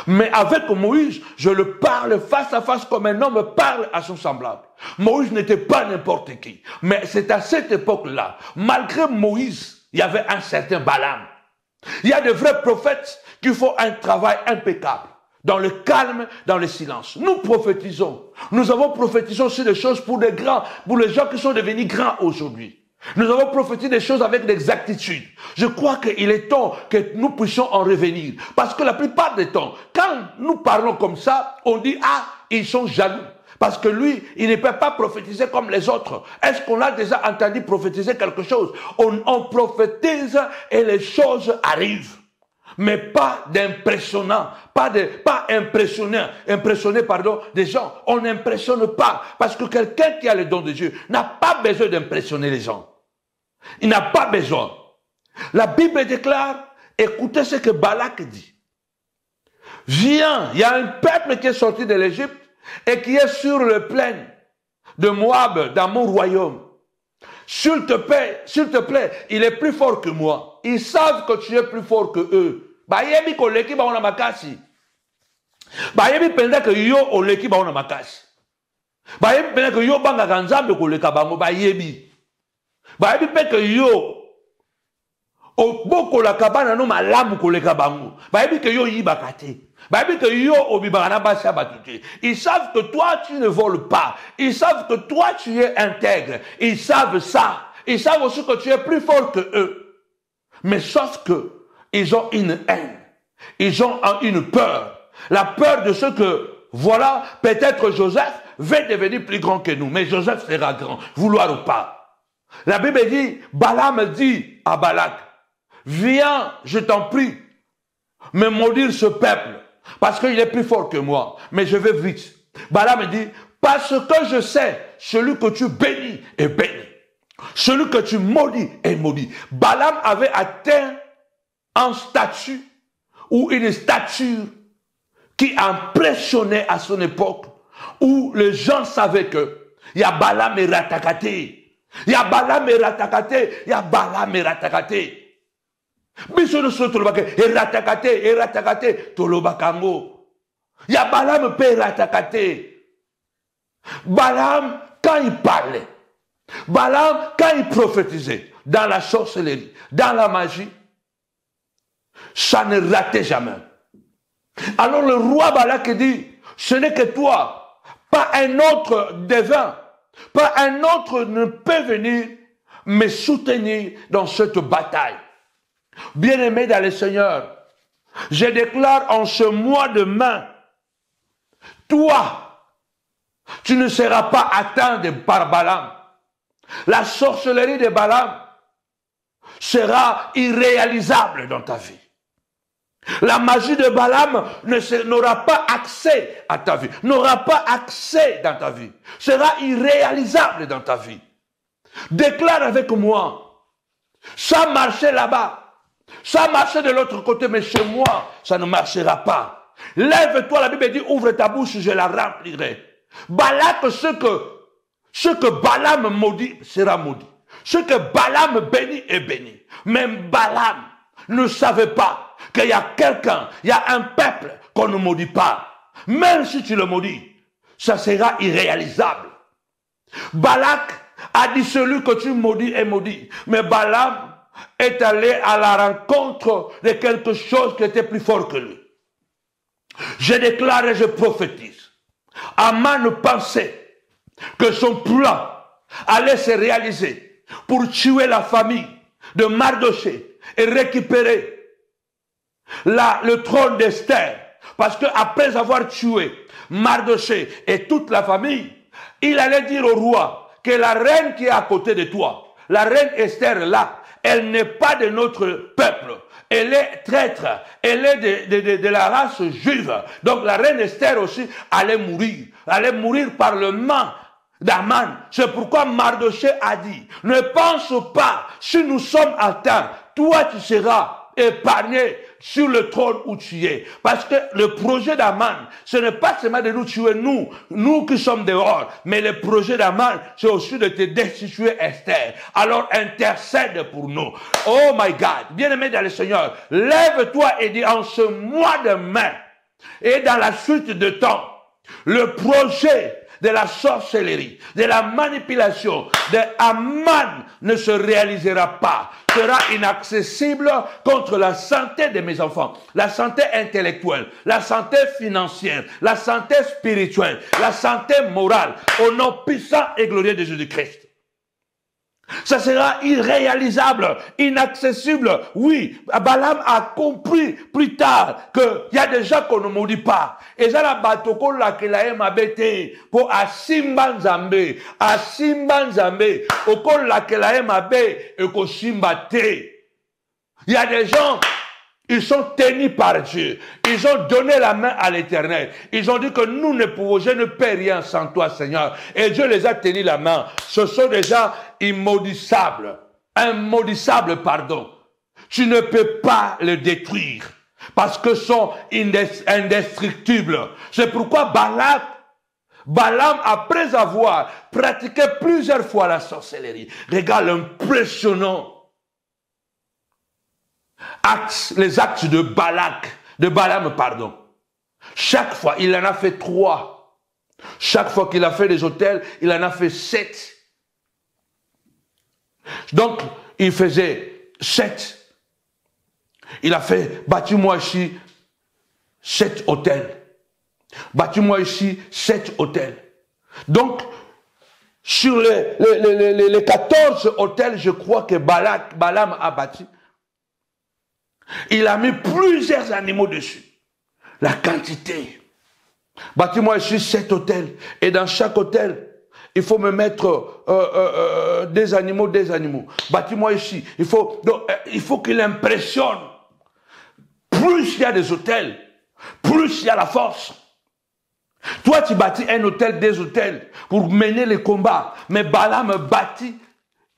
Mais avec Moïse, je le parle face à face comme un homme parle à son semblable. Moïse n'était pas n'importe qui. Mais c'est à cette époque-là, malgré Moïse, il y avait un certain Balaam. Il y a de vrais prophètes qui font un travail impeccable. Dans le calme, dans le silence. Nous prophétisons. Nous avons prophétisé aussi des choses pour les grands, pour les gens qui sont devenus grands aujourd'hui. Nous avons prophétisé des choses avec l'exactitude. Je crois qu'il est temps que nous puissions en revenir. Parce que la plupart des temps, quand nous parlons comme ça, on dit, ah, ils sont jaloux. Parce que lui, il ne peut pas prophétiser comme les autres. Est-ce qu'on a déjà entendu prophétiser quelque chose? On prophétise et les choses arrivent. Mais pas d'impressionnant, pas impressionner des gens. On n'impressionne pas. Parce que quelqu'un qui a le don de Dieu n'a pas besoin d'impressionner les gens. Il n'a pas besoin. La Bible déclare, écoutez ce que Balak dit. Viens, il y a un peuple qui est sorti de l'Égypte et qui est sur le plain de Moab, dans mon royaume. S'il te plaît, il est plus fort que moi. Ils savent que tu es plus fort que eux. Bayebi koleki ba ona makasi. Bayebi penda que yo oleki ba ona makasi. Bayebi penda que yo banga kanzambe koleka bango bayebi. Bayebi pe que yo oboko la kabana no malamu koleka bango. Bayebi que yo yibakate. Bayebi que yo obibana basa batute. Ils savent que toi tu ne voles pas. Ils savent que toi tu es intègre. Ils savent ça. Ils savent aussi que tu es plus fort que eux. Mais sauf que ils ont une haine. Ils ont une peur. La peur de ce que, voilà, peut-être Joseph va devenir plus grand que nous. Mais Joseph sera grand, vouloir ou pas. La Bible dit, Balaam dit à Balak, viens, je t'en prie, me maudire ce peuple, parce qu'il est plus fort que moi. Mais je vais vite. Balaam dit, parce que je sais, celui que tu bénis est béni. Celui que tu maudis est maudit. Balaam avait atteint un statut ou une stature qui impressionnait à son époque, où les gens savaient que il y a Balaam et Ratakate, il y a Balaam et Ratakate, il y a Balaam et Ratakate. Biso no so tolobaka et Ratakate tolobakango. Il y a Balaam Père Atakate. Balaam, quand il parlait, Balaam, quand il prophétisait, dans la sorcellerie, dans la magie, ça ne ratait jamais. Alors le roi Balak dit, ce n'est que toi, pas un autre devin, pas un autre ne peut venir me soutenir dans cette bataille. Bien-aimé dans le Seigneur, je déclare en ce mois de mai, toi, tu ne seras pas atteint par Balaam. La sorcellerie de Balaam sera irréalisable dans ta vie. La magie de Balaam n'aura pas accès à ta vie, n'aura pas accès dans ta vie, sera irréalisable dans ta vie. Déclare avec moi, ça marchait là-bas, ça marchait de l'autre côté, mais chez moi, ça ne marchera pas. Lève-toi, la Bible dit, ouvre ta bouche, je la remplirai. Balak, ce que Balaam maudit sera maudit. Ce que Balaam bénit est béni. Même Balaam ne savait pas qu'il y a quelqu'un, il y a un peuple qu'on ne maudit pas. Même si tu le maudis, ça sera irréalisable. Balak a dit celui que tu maudis est maudit. Mais Balaam est allé à la rencontre de quelque chose qui était plus fort que lui. Je déclare et je prophétise. Aman pensait que son plan allait se réaliser pour tuer la famille de Mardoché et récupérer le trône d'Esther. Parce qu'après avoir tué Mardoché et toute la famille, il allait dire au roi que la reine qui est à côté de toi, la reine Esther là, elle n'est pas de notre peuple. Elle est traître, elle est de la race juive. Donc la reine Esther aussi allait mourir par le main d'Aman. C'est pourquoi Mardoché a dit, ne pense pas, si nous sommes atteints, toi tu seras épargné sur le trône où tu es. Parce que le projet d'Aman, ce n'est pas seulement de nous tuer, nous qui sommes dehors, mais le projet d'Aman, c'est aussi de te destituer Esther. Alors intercède pour nous. Oh my God, bien-aimé dans le Seigneur, lève-toi et dis en ce mois de mai, et dans la suite de temps, le projet de la sorcellerie, de la manipulation de Aman ne se réalisera pas, sera inaccessible contre la santé de mes enfants, la santé intellectuelle, la santé financière, la santé spirituelle, la santé morale, au nom puissant et glorieux de Jésus-Christ. Ça sera irréalisable, inaccessible. Oui, Balaam a compris plus tard qu'il y a des gens qu'on ne maudit pas. Et ça, la batoko la que la aime abete pour asimba nzambe, okol la que la aime abe et ko simba te. Il y a des gens, ils sont tenus par Dieu. Ils ont donné la main à l'Éternel. Ils ont dit que nous ne pouvons, je ne peux rien sans toi, Seigneur. Et Dieu les a tenus la main. Ce sont des gens immaudissables. Pardon. Tu ne peux pas les détruire. Parce que sont indestructibles. C'est pourquoi Balaam, après avoir pratiqué plusieurs fois la sorcellerie, regarde l'impressionnant les actes de Balaam, pardon. Chaque fois, il en a fait 3. Chaque fois qu'il a fait des autels, il en a fait 7. Donc, il faisait 7. Il a fait, bâtis-moi ici 7 autels. Bâtis-moi ici 7 autels. Donc, sur les 14 autels, je crois que Balaam a bâti. Il a mis plusieurs animaux dessus. La quantité. Bâtis-moi ici 7 autels. Et dans chaque hôtel, il faut me mettre des animaux. Bâtis-moi ici. Il faut qu'il impressionne. Plus il y a des hôtels, plus il y a la force. Toi, tu bâtis un hôtel, des hôtels pour mener les combats. Mais Balaam bâtit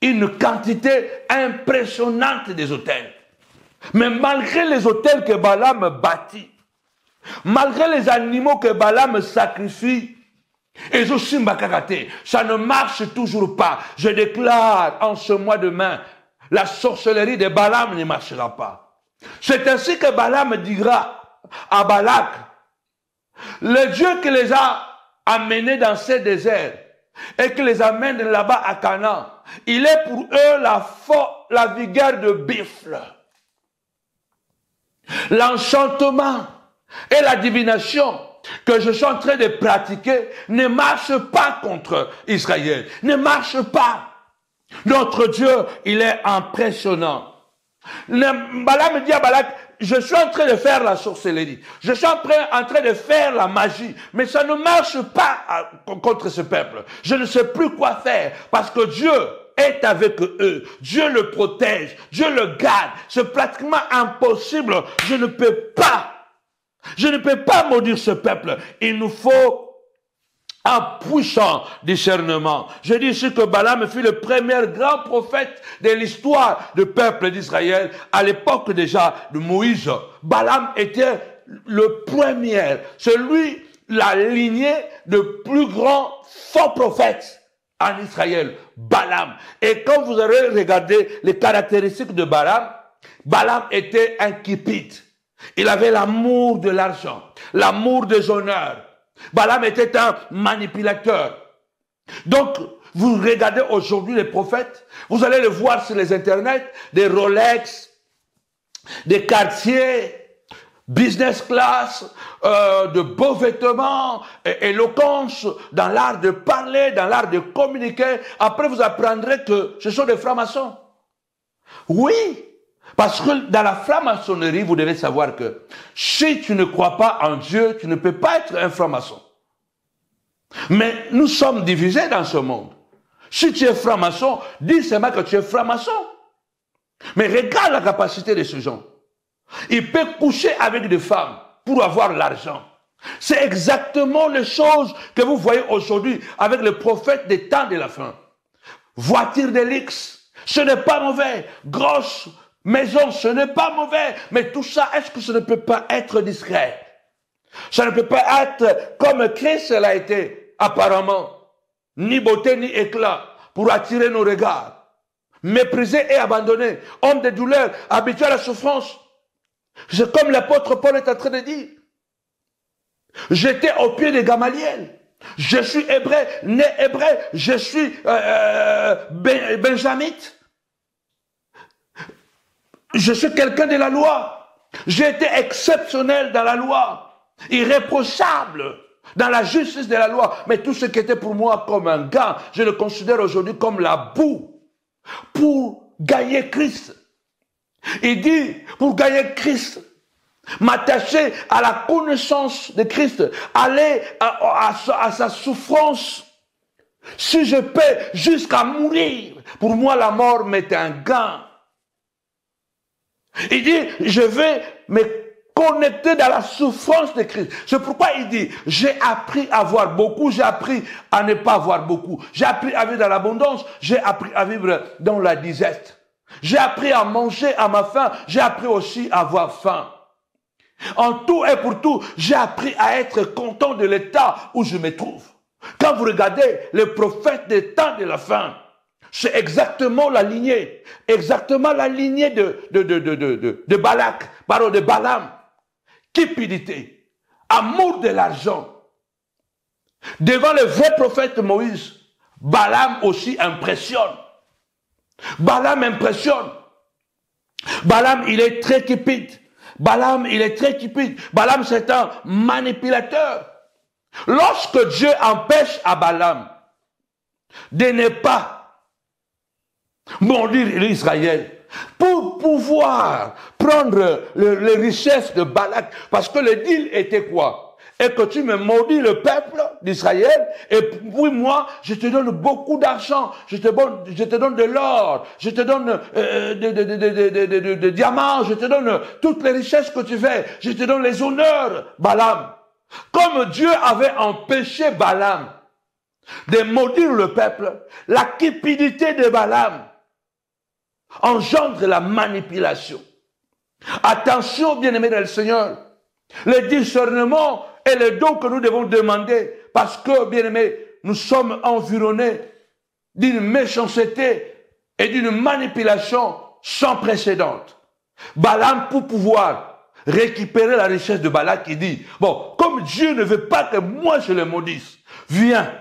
une quantité impressionnante des hôtels. Mais malgré les hôtels que Balaam bâtit, malgré les animaux que Balaam sacrifie, ça ne marche toujours pas. Je déclare en ce mois de mai, la sorcellerie de Balaam ne marchera pas. C'est ainsi que Balaam dira à Balak, Le Dieu qui les a amenés dans ces déserts et qui les amène là-bas à Canaan, il est pour eux la vigueur de buffle. L'enchantement et la divination que je suis en train de pratiquer ne marche pas contre Israël, ne marche pas. Notre Dieu, il est impressionnant. Balaam dit à Balak, je suis en train de faire la sorcellerie, je suis en train de faire la magie, mais ça ne marche pas contre ce peuple. Je ne sais plus quoi faire, parce que Dieu est avec eux, Dieu le protège, Dieu le garde. C'est pratiquement impossible, je ne peux pas maudire ce peuple. Il nous faut un puissant discernement. Je dis ici que Balaam fut le premier grand prophète de l'histoire du peuple d'Israël. À l'époque déjà de Moïse, Balaam était le premier, celui, la lignée de plus grands faux prophètes en Israël, Balaam. Et quand vous aurez regardé les caractéristiques de Balaam, Balaam était un cupide. Il avait l'amour de l'argent, l'amour des honneurs. Balaam était un manipulateur. Donc, vous regardez aujourd'hui les prophètes, vous allez le voir sur les internets, des Rolex, des quartiers, business class, de beaux vêtements, éloquence, dans l'art de parler, dans l'art de communiquer. Après, vous apprendrez que ce sont des francs-maçons. Oui, parce que dans la franc-maçonnerie, vous devez savoir que si tu ne crois pas en Dieu, tu ne peux pas être un franc-maçon. Mais nous sommes divisés dans ce monde. Si tu es franc-maçon, dis seulement que tu es franc-maçon. Mais regarde la capacité de ce gens. Il peut coucher avec des femmes pour avoir l'argent. C'est exactement les choses que vous voyez aujourd'hui avec les prophètes des temps de la fin. Voiture de luxe, ce n'est pas mauvais. Grosse maison, ce n'est pas mauvais. Mais tout ça, est-ce que ça ne peut pas être discret? Ça ne peut pas être comme Christ l'a été, apparemment. Ni beauté, ni éclat, pour attirer nos regards. Méprisé et abandonné. Homme de douleur, habitué à la souffrance. C'est comme l'apôtre Paul est en train de dire. J'étais au pied de Gamaliel. Je suis hébreu, né hébreu. Je suis benjamite. Je suis quelqu'un de la loi. J'ai été exceptionnel dans la loi. Irréprochable dans la justice de la loi. Mais tout ce qui était pour moi comme un gars, je le considère aujourd'hui comme la boue pour gagner Christ. Il dit, pour gagner Christ, m'attacher à la connaissance de Christ, aller à sa souffrance. Si je peux jusqu'à mourir, pour moi la mort m'est un gain. Il dit, je vais me connecter dans la souffrance de Christ. C'est pourquoi il dit, j'ai appris à avoir beaucoup, j'ai appris à ne pas avoir beaucoup. J'ai appris à vivre dans l'abondance, j'ai appris à vivre dans la disette. J'ai appris à manger à ma faim, j'ai appris aussi à avoir faim. En tout et pour tout, j'ai appris à être content de l'état où je me trouve. Quand vous regardez les prophètes des temps de la fin, c'est exactement la lignée de Balak, pardon, de Balaam. Cupidité, amour de l'argent. Devant le vrai prophète Moïse, Balaam aussi impressionne. Balaam impressionne. Balaam, il est très cupide. Balaam, c'est un manipulateur. Lorsque Dieu empêche à Balaam de ne pas maudire l'Israël, pour pouvoir prendre les richesses de Balak, parce que le deal était quoi? Et que tu me maudis le peuple d'Israël, et puis moi, je te donne beaucoup d'argent, je te donne de l'or, je te donne des diamants, je te donne toutes les richesses que tu veux, je te donne les honneurs, Balaam. Comme Dieu avait empêché Balaam de maudire le peuple, la cupidité de Balaam engendre la manipulation. Attention, bien-aimés dans le Seigneur, le discernement est le don que nous devons demander, parce que, bien-aimés, nous sommes environnés d'une méchanceté et d'une manipulation sans précédent. Balaam, pour pouvoir récupérer la richesse de Balak, il dit, bon, comme Dieu ne veut pas que moi je le maudisse, viens.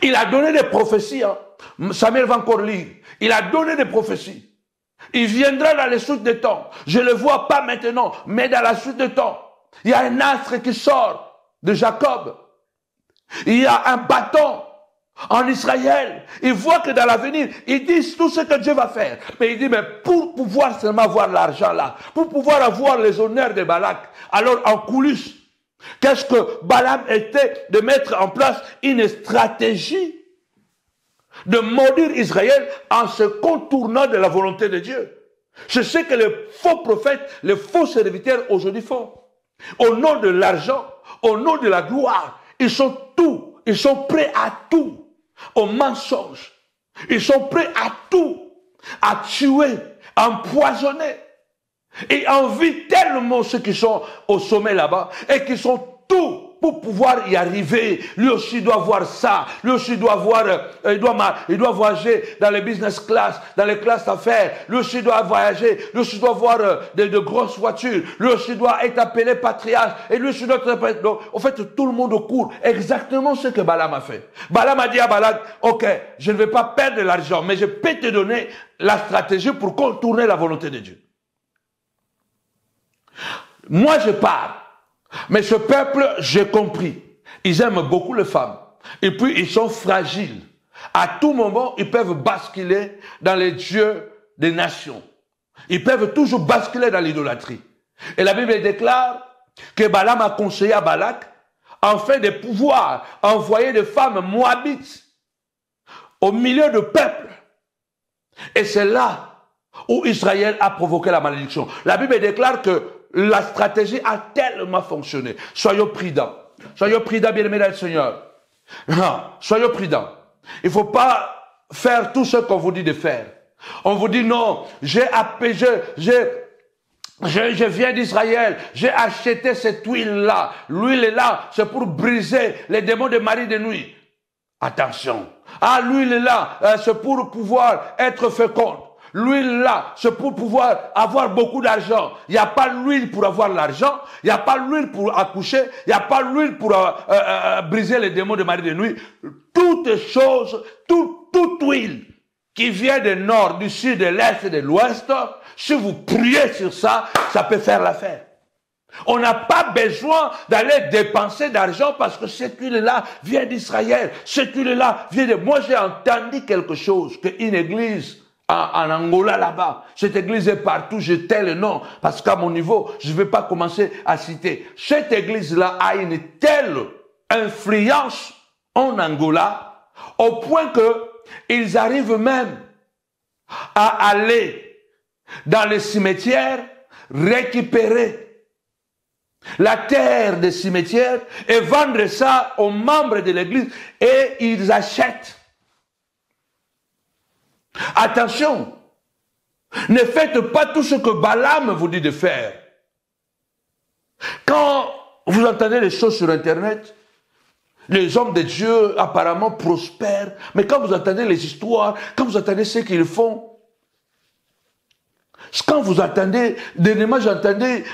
Il a donné des prophéties. Hein. Samuel va encore lire. Il a donné des prophéties. Il viendra dans les suites des temps. Je ne le vois pas maintenant, mais dans la suite des temps. Il y a un astre qui sort de Jacob. Il y a un bâton en Israël. Il voit que dans l'avenir, ils disent tout ce que Dieu va faire. Mais il dit, mais pour pouvoir seulement avoir l'argent là, pour pouvoir avoir les honneurs de Balak, alors en coulisses, qu'est-ce que Balaam était de mettre en place une stratégie de maudire Israël en se contournant de la volonté de Dieu. C'est ce que les faux prophètes, les faux serviteurs aujourd'hui font. Au nom de l'argent, au nom de la gloire, ils sont tout, ils sont prêts à tout, au mensonge. Ils sont prêts à tout, à tuer, à empoisonner. Et envie tellement ceux qui sont au sommet là-bas et qui sont tout pour pouvoir y arriver. Lui aussi doit voir ça. Lui aussi doit voir, il doit voyager dans les business class, dans les classes d'affaires. Lui aussi doit voyager. Lui aussi doit voir de grosses voitures. Lui aussi doit être appelé patriarche. Et lui aussi doit être appelé... Donc, en fait, tout le monde court. Exactement ce que Balaam a fait. Balaam a dit à Balak, ok, je ne vais pas perdre de l'argent, mais je peux te donner la stratégie pour contourner la volonté de Dieu. Moi, je pars. Mais ce peuple, j'ai compris. Ils aiment beaucoup les femmes. Et puis, ils sont fragiles. À tout moment, ils peuvent basculer dans les dieux des nations. Ils peuvent toujours basculer dans l'idolâtrie. Et la Bible déclare que Balaam a conseillé à Balak, afin de pouvoir envoyer des femmes moabites au milieu du peuple. Et c'est là où Israël a provoqué la malédiction. La Bible déclare que la stratégie a tellement fonctionné. Soyons prudents. Soyons prudents, bien-aimés dans le Seigneur. Non, soyons prudents. Il ne faut pas faire tout ce qu'on vous dit de faire. On vous dit non, je viens d'Israël, j'ai acheté cette huile-là. L'huile est là, c'est pour briser les démons de mari de nuit. Attention. Ah, l'huile est là, c'est pour pouvoir être féconde. L'huile là, c'est pour pouvoir avoir beaucoup d'argent. Il n'y a pas l'huile pour avoir l'argent. Il n'y a pas l'huile pour accoucher. Il n'y a pas l'huile pour briser les démons de mari de nuit. Toutes choses, toute huile qui vient du nord, du sud, de l'est et de l'ouest, si vous priez sur ça, ça peut faire l'affaire. On n'a pas besoin d'aller dépenser d'argent parce que cette huile-là vient d'Israël. Cette huile-là vient de... Moi, j'ai entendu quelque chose, qu'une église... En Angola là-bas, cette église est partout, je tais le nom, parce qu'à mon niveau, je ne vais pas commencer à citer. Cette église-là a une telle influence en Angola, au point que ils arrivent même à aller dans les cimetières, récupérer la terre des cimetières et vendre ça aux membres de l'église, et ils achètent. Attention, ne faites pas tout ce que Balaam vous dit de faire. Quand vous entendez les choses sur Internet, les hommes de Dieu apparemment prospèrent, mais quand vous entendez les histoires, quand vous entendez ce qu'ils font, quand vous entendez, dernièrement j'entendais,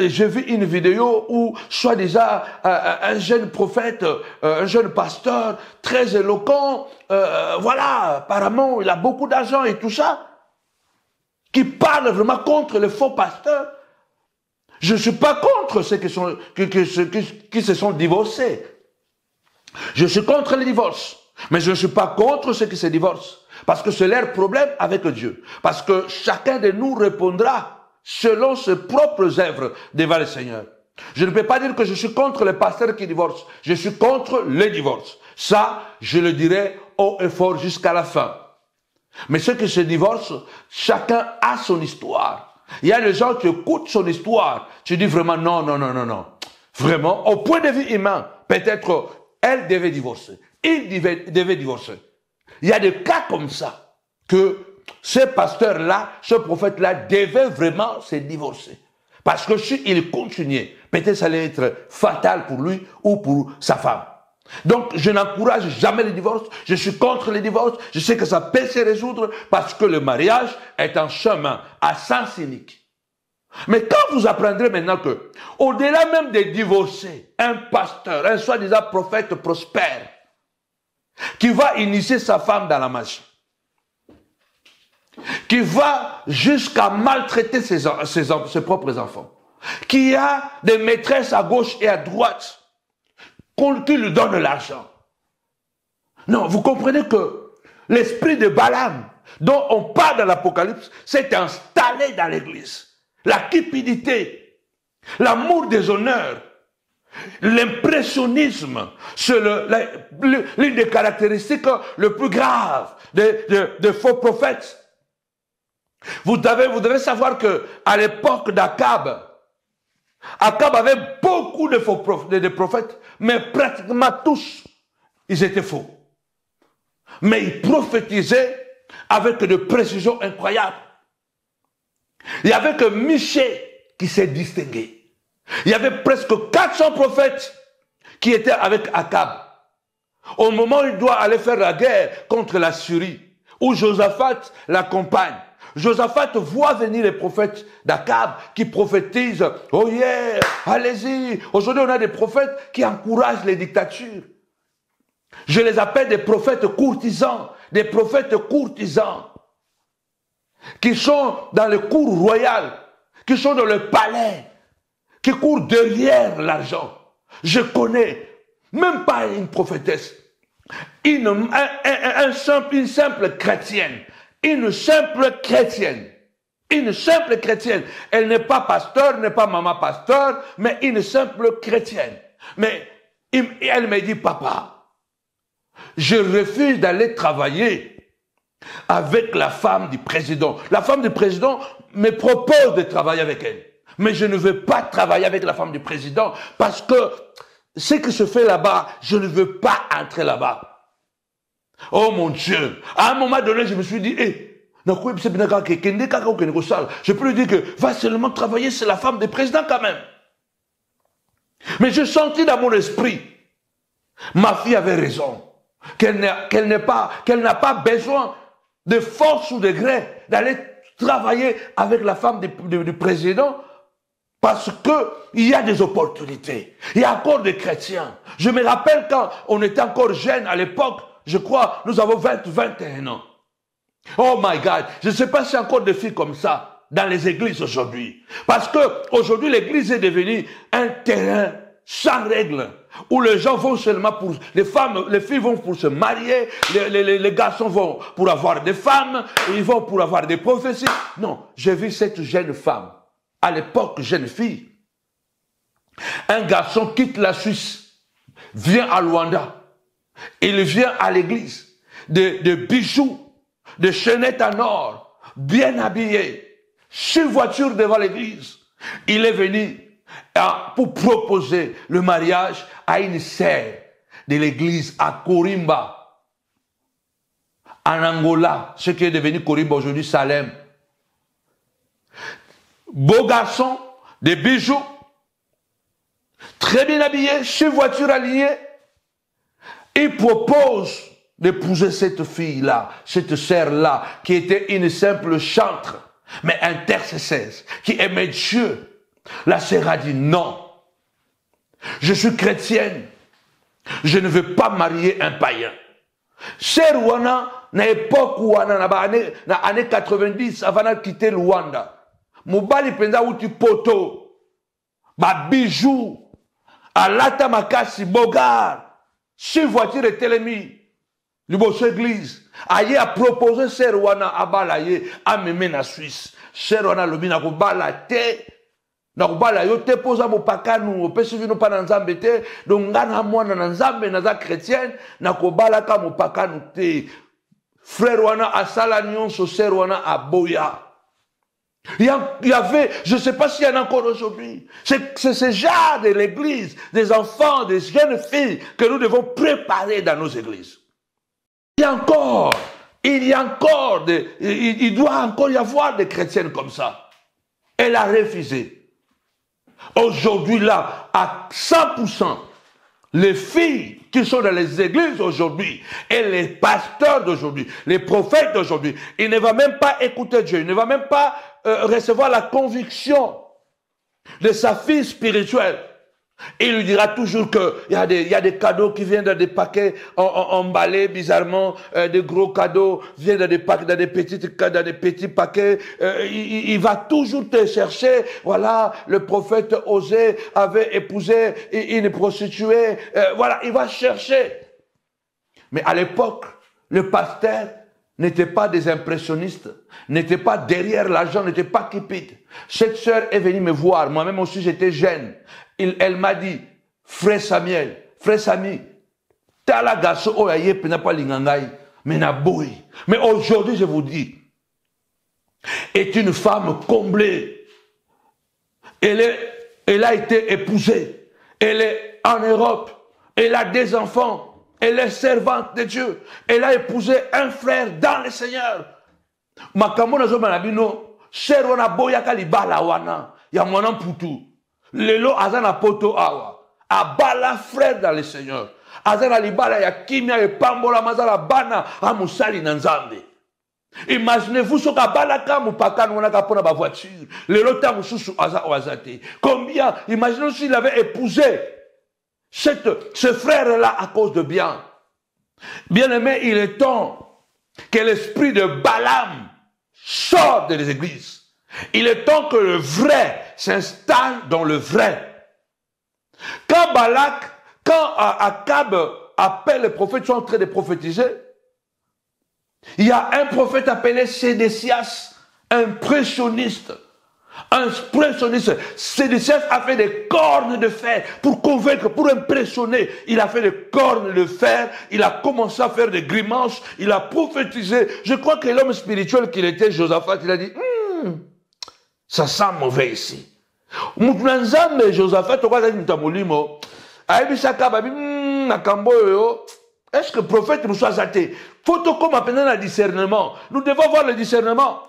j'ai vu une vidéo où soi-disant un jeune prophète, un jeune pasteur très éloquent, voilà, apparemment il a beaucoup d'argent et tout ça, qui parle vraiment contre les faux pasteurs. Je ne suis pas contre ceux qui se sont divorcés. Je suis contre les divorces, mais je ne suis pas contre ceux qui se divorcent. Parce que c'est leur problème avec Dieu. Parce que chacun de nous répondra selon ses propres œuvres devant le Seigneur. Je ne peux pas dire que je suis contre les pasteurs qui divorcent. Je suis contre les divorces. Ça, je le dirai haut et fort jusqu'à la fin. Mais ceux qui se divorcent, chacun a son histoire. Il y a des gens qui écoutent son histoire. Tu dis vraiment non, non, non, non, non. Vraiment, au point de vue humain, peut-être elle devait divorcer. Il devait divorcer. Il y a des cas comme ça, que ce pasteur-là, ce prophète-là devait vraiment se divorcer. Parce que s'il continuait, peut-être ça allait être fatal pour lui ou pour sa femme. Donc, je n'encourage jamais les divorces. Je suis contre les divorces. Je sais que ça peut se résoudre parce que le mariage est un chemin à sens unique. Mais quand vous apprendrez maintenant que, au-delà même des divorcés, un pasteur, un soi-disant prophète prospère, qui va initier sa femme dans la magie, qui va jusqu'à maltraiter ses propres enfants, qui a des maîtresses à gauche et à droite, qui lui donnent l'argent. Non, vous comprenez que l'esprit de Balaam, dont on parle dans l'Apocalypse, s'est installé dans l'église. La cupidité, l'amour des honneurs, l'impressionnisme, c'est l'une des caractéristiques les plus graves des faux prophètes. Vous devez savoir qu'à l'époque d'Akab, Akab avait beaucoup de faux prophètes, mais pratiquement tous, ils étaient faux. Mais ils prophétisaient avec de précision incroyable. Il n'y avait que Michée qui s'est distingué. Il y avait presque 400 prophètes qui étaient avec Akab. Au moment où il doit aller faire la guerre contre la Syrie, où Josaphat l'accompagne, Josaphat voit venir les prophètes d'Akab qui prophétisent « Oh yeah, allez-y ». Aujourd'hui, on a des prophètes qui encouragent les dictatures. Je les appelle des prophètes courtisans, des prophètes courtisans qui sont dans le cour royal, qui sont dans le palais, qui courent derrière l'argent. Je connais, même pas une prophétesse, une simple chrétienne, une simple chrétienne. Elle n'est pas pasteur, n'est pas maman pasteur, mais une simple chrétienne. Mais elle me dit, papa, je refuse d'aller travailler avec la femme du président. La femme du président me propose de travailler avec elle. Mais je ne veux pas travailler avec la femme du président parce que ce qui se fait là-bas, je ne veux pas entrer là-bas. Oh mon Dieu. À un moment donné, je me suis dit, je peux lui dire que va seulement travailler, c'est la femme du président quand même. Mais je sentis dans mon esprit, ma fille avait raison. Qu'elle n'a pas besoin de force ou de gré d'aller travailler avec la femme du président parce qu'il y a des opportunités. Il y a encore des chrétiens. Je me rappelle quand on était encore jeunes à l'époque, je crois, nous avons 21 ans. Oh my God, je ne sais pas s'il y a encore des filles comme ça dans les églises aujourd'hui. Parce que aujourd'hui l'église est devenue un terrain sans règles, où les gens vont seulement pour, les filles vont pour se marier, les garçons vont pour avoir des femmes, ils vont pour avoir des prophéties. Non, j'ai vu cette jeune femme, à l'époque jeune fille. Un garçon quitte la Suisse, vient à Luanda, il vient à l'église, de bijoux, de chaînettes en or, bien habillé, sur voiture devant l'église. Il est venu pour proposer le mariage à une sœur de l'église à Korimba, en Angola, ce qui est devenu Korimba aujourd'hui, Salem. Beau garçon, des bijoux, très bien habillé, chez voiture alignée. Il propose d'épouser cette fille-là, cette sœur-là, qui était une simple chantre, mais intercesseuse, qui aimait Dieu. La sœur a dit non. Je suis chrétienne. Je ne veux pas marier un païen. Sœur Wana, na époque Wana, na année 90, avant de quitter Luanda, Mobali penza uti poto, ba bijoux, alata makasi bogar, si voiture est télémi, liboso église, aye a proposé Sœur Wana abalaye, a meme na Suisse. Sœur Wana lobi na kobala te, na kubala yo te poza mopakanu opesi vino pa na nzambe te donc nga na mwana na nzambe naza chrétienne na kobala ka mopakanu te. Frère wana asala nyonso, sœur wana aboya. Il y avait, je ne sais pas s'il y en a encore aujourd'hui, c'est ce genre de l'église, des enfants, des jeunes filles que nous devons préparer dans nos églises. Il doit encore y avoir des chrétiennes comme ça. Elle a refusé. Aujourd'hui, là, à 100%, les filles qui sont dans les églises aujourd'hui et les pasteurs d'aujourd'hui, les prophètes d'aujourd'hui, il ne va même pas écouter Dieu, il ne va même pas recevoir la conviction de sa fille spirituelle. Il lui dira toujours qu'il y a des cadeaux qui viennent dans des paquets emballés bizarrement, des gros cadeaux viennent dans des paquets, dans des petits paquets. Il va toujours te chercher. Voilà, le prophète Osée avait épousé une prostituée. Voilà, il va chercher. Mais à l'époque, le pasteur n'était pas des impressionnistes, n'était pas derrière l'argent, n'était pas cupide. Cette sœur est venue me voir, moi-même aussi j'étais jeune. Elle m'a dit, frère Samuel, frère Sami, tala gaso oyaye pena pa lingangai, mais na boy. Mais aujourd'hui, je vous dis, est une femme comblée. Elle a été épousée. Elle est en Europe. Elle a des enfants. Elle est servante de Dieu. Elle a épousé un frère dans le Seigneur. Makambo na zo manabino, cher wana boya kalibala wana, ya mwana putu. Lelo azana poto awa. Abala frère dans le Seigneur. Azana libala ya kimia e pambola mazala bana amusali na nzambe. Imaginez-vous ce qu'abala kamu pakano wana kapona ba voiture. Lelo ta mususu aza oazate. Combien, imaginez s'il avait épousé ce frère-là à cause de bien. Bien-aimé, il est temps que l'esprit de Balaam sorte des églises. Il est temps que le vrai s'installe dans le vrai. Quand Akab appelle les prophètes, sont en train de prophétiser, il y a un prophète appelé Sédécias, impressionniste. Sédécias a fait des cornes de fer pour convaincre, pour impressionner. Il a fait des cornes de fer, il a commencé à faire des grimaces, il a prophétisé. Je crois que l'homme spirituel qu'il était, Josaphat, il a dit, ça sent mauvais ici. Josaphat, est-ce que le prophète nous soit athée? Faut comme maintenant le discernement. Nous devons voir le discernement.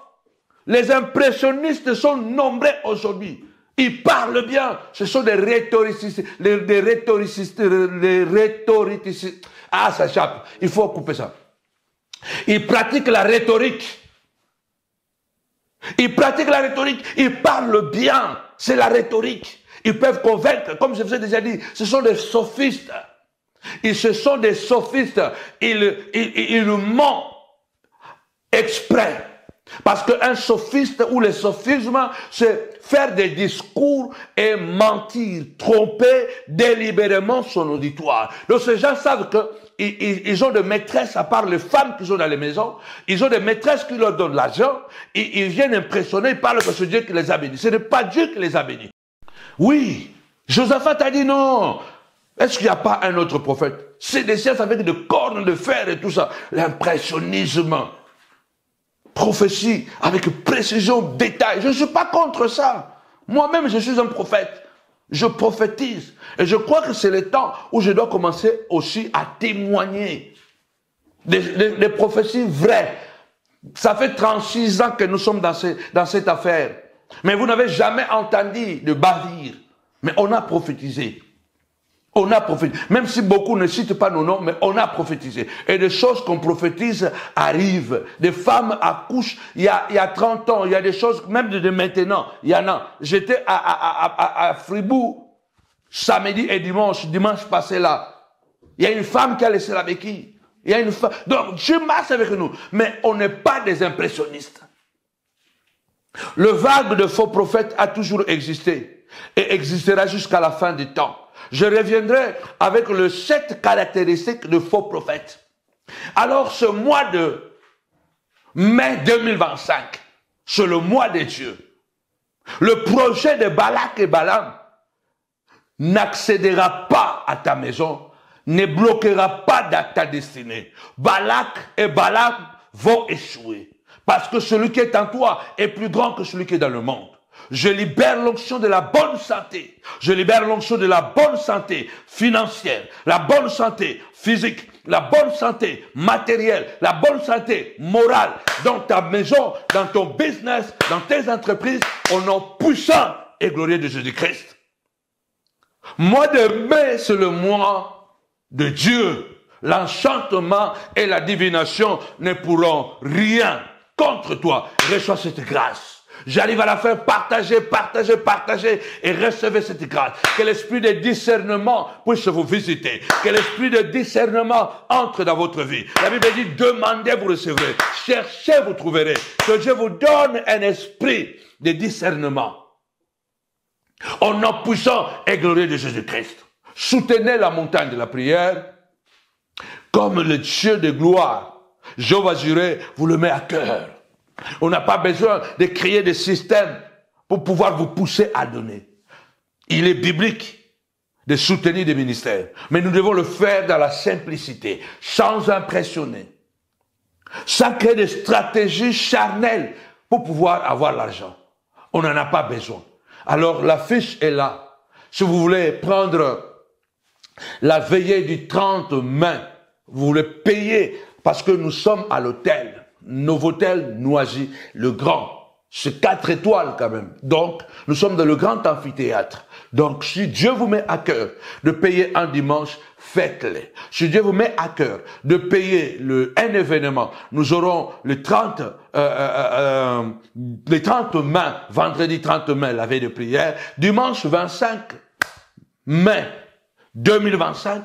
Les impressionnistes sont nombreux aujourd'hui. Ils parlent bien. Ce sont des rhétoricistes. Des rhétoricistes. Ah, ça échappe. Il faut couper ça. Ils pratiquent la rhétorique. Ils pratiquent la rhétorique. Ils parlent bien. C'est la rhétorique. Ils peuvent convaincre. Comme je vous ai déjà dit, ce sont des sophistes. Ce sont des sophistes. Ils mentent exprès. Parce qu'un sophiste ou le sophisme, c'est faire des discours et mentir, tromper délibérément son auditoire. Donc ces gens savent qu'ils ont des maîtresses, à part les femmes qui sont dans les maisons, ils ont des maîtresses qui leur donnent l'argent, ils viennent impressionner, ils parlent que c'est Dieu qui les a bénis. Ce n'est pas Dieu qui les a bénis. Oui, Josaphat a dit non. Est-ce qu'il n'y a pas un autre prophète? C'est des sciences avec des cornes de fer et tout ça. L'impressionnisme. Prophétie avec précision, détail. Je ne suis pas contre ça. Moi-même, je suis un prophète. Je prophétise. Et je crois que c'est le temps où je dois commencer aussi à témoigner des prophéties vraies. Ça fait 36 ans que nous sommes dans cette affaire. Mais vous n'avez jamais entendu de bavure. Mais on a prophétisé. On a prophétisé. Même si beaucoup ne citent pas nos noms, mais on a prophétisé. Et des choses qu'on prophétise arrivent. Des femmes accouchent il y a 30 ans. Il y a des choses, même de maintenant. Il y en a. J'étais à Fribourg, samedi et dimanche passé là. Il y a une femme qui a laissé la béquille. Il y a une femme. Donc, Dieu marche avec nous. Mais on n'est pas des impressionnistes. Le vague de faux prophètes a toujours existé. Et existera jusqu'à la fin du temps. Je reviendrai avec les 7 caractéristiques de faux prophètes. Alors, ce mois de mai 2025, c'est le mois de Dieu. Le projet de Balak et Balaam n'accédera pas à ta maison, ne bloquera pas dans ta destinée. Balak et Balaam vont échouer. Parce que celui qui est en toi est plus grand que celui qui est dans le monde. Je libère l'onction de la bonne santé. Je libère l'onction de la bonne santé financière, la bonne santé physique, la bonne santé matérielle, la bonne santé morale dans ta maison, dans ton business, dans tes entreprises, au nom puissant et glorieux de Jésus-Christ. Mois de mai, c'est le mois de Dieu, l'enchantement et la divination ne pourront rien contre toi. Reçois cette grâce. J'arrive à la fin, partagez et recevez cette grâce. Que l'esprit de discernement puisse vous visiter. Que l'esprit de discernement entre dans votre vie. La Bible dit, demandez, vous recevrez. Cherchez, vous trouverez. Que Dieu vous donne un esprit de discernement. Au nom puissant et glorieux de Jésus-Christ. Soutenez la montagne de la prière comme le Dieu de gloire. Jéhovah Jireh vous le met à cœur. On n'a pas besoin de créer des systèmes pour pouvoir vous pousser à donner. Il est biblique de soutenir des ministères. Mais nous devons le faire dans la simplicité, sans impressionner. Sans créer des stratégies charnelles pour pouvoir avoir l'argent. On n'en a pas besoin. Alors la fiche est là. Si vous voulez prendre la veillée du 30 mai, vous voulez payer parce que nous sommes à l'hôtel. Novotel Noisy, le grand. C'est 4 étoiles quand même. Donc, nous sommes dans le grand amphithéâtre. Donc, si Dieu vous met à cœur de payer un dimanche, faites-le. Si Dieu vous met à cœur de payer un événement, nous aurons le 30 mai, vendredi 30 mai, la veille de prière, dimanche 25 mai 2025.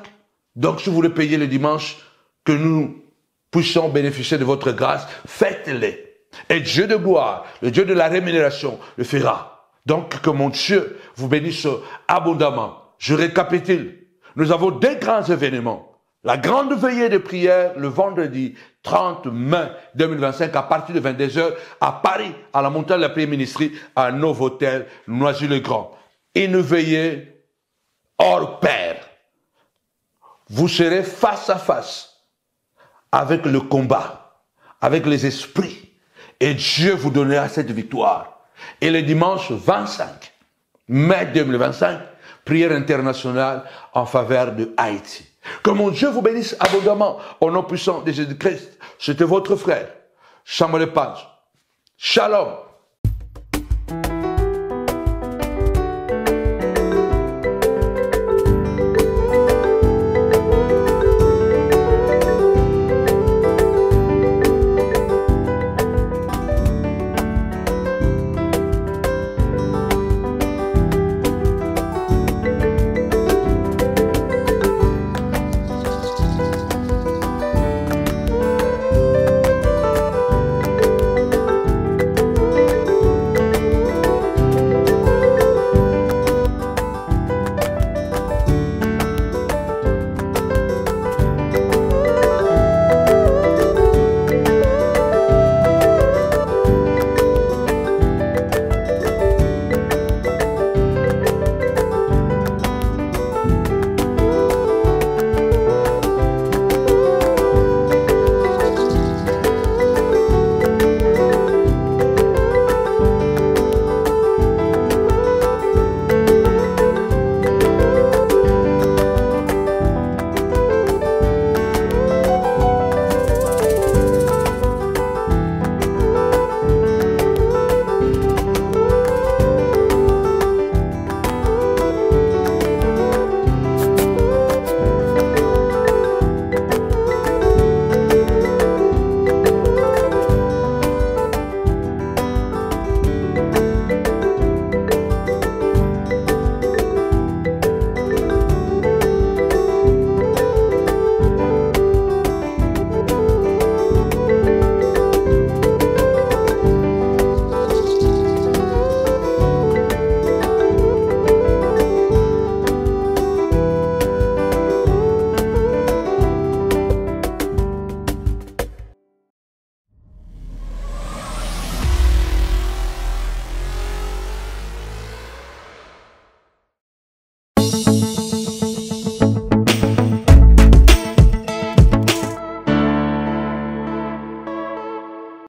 Donc, si vous voulez payer le dimanche, que nous puissons bénéficier de votre grâce, faites-les. Et Dieu de gloire, le Dieu de la rémunération, le fera. Donc, que mon Dieu vous bénisse abondamment. Je récapitule. Nous avons 2 grands événements. La grande veillée de prière, le vendredi 30 mai 2025, à partir de 22h, à Paris, à la montagne de la prière ministrie, à Novotel Noisy-le-Grand. Une veillée hors pair. Vous serez face à face avec le combat, avec les esprits. Et Dieu vous donnera cette victoire. Et le dimanche 25 mai 2025, prière internationale en faveur de Haïti. Que mon Dieu vous bénisse abondamment au nom puissant de Jésus-Christ. C'était votre frère, Samuel Page. Shalom.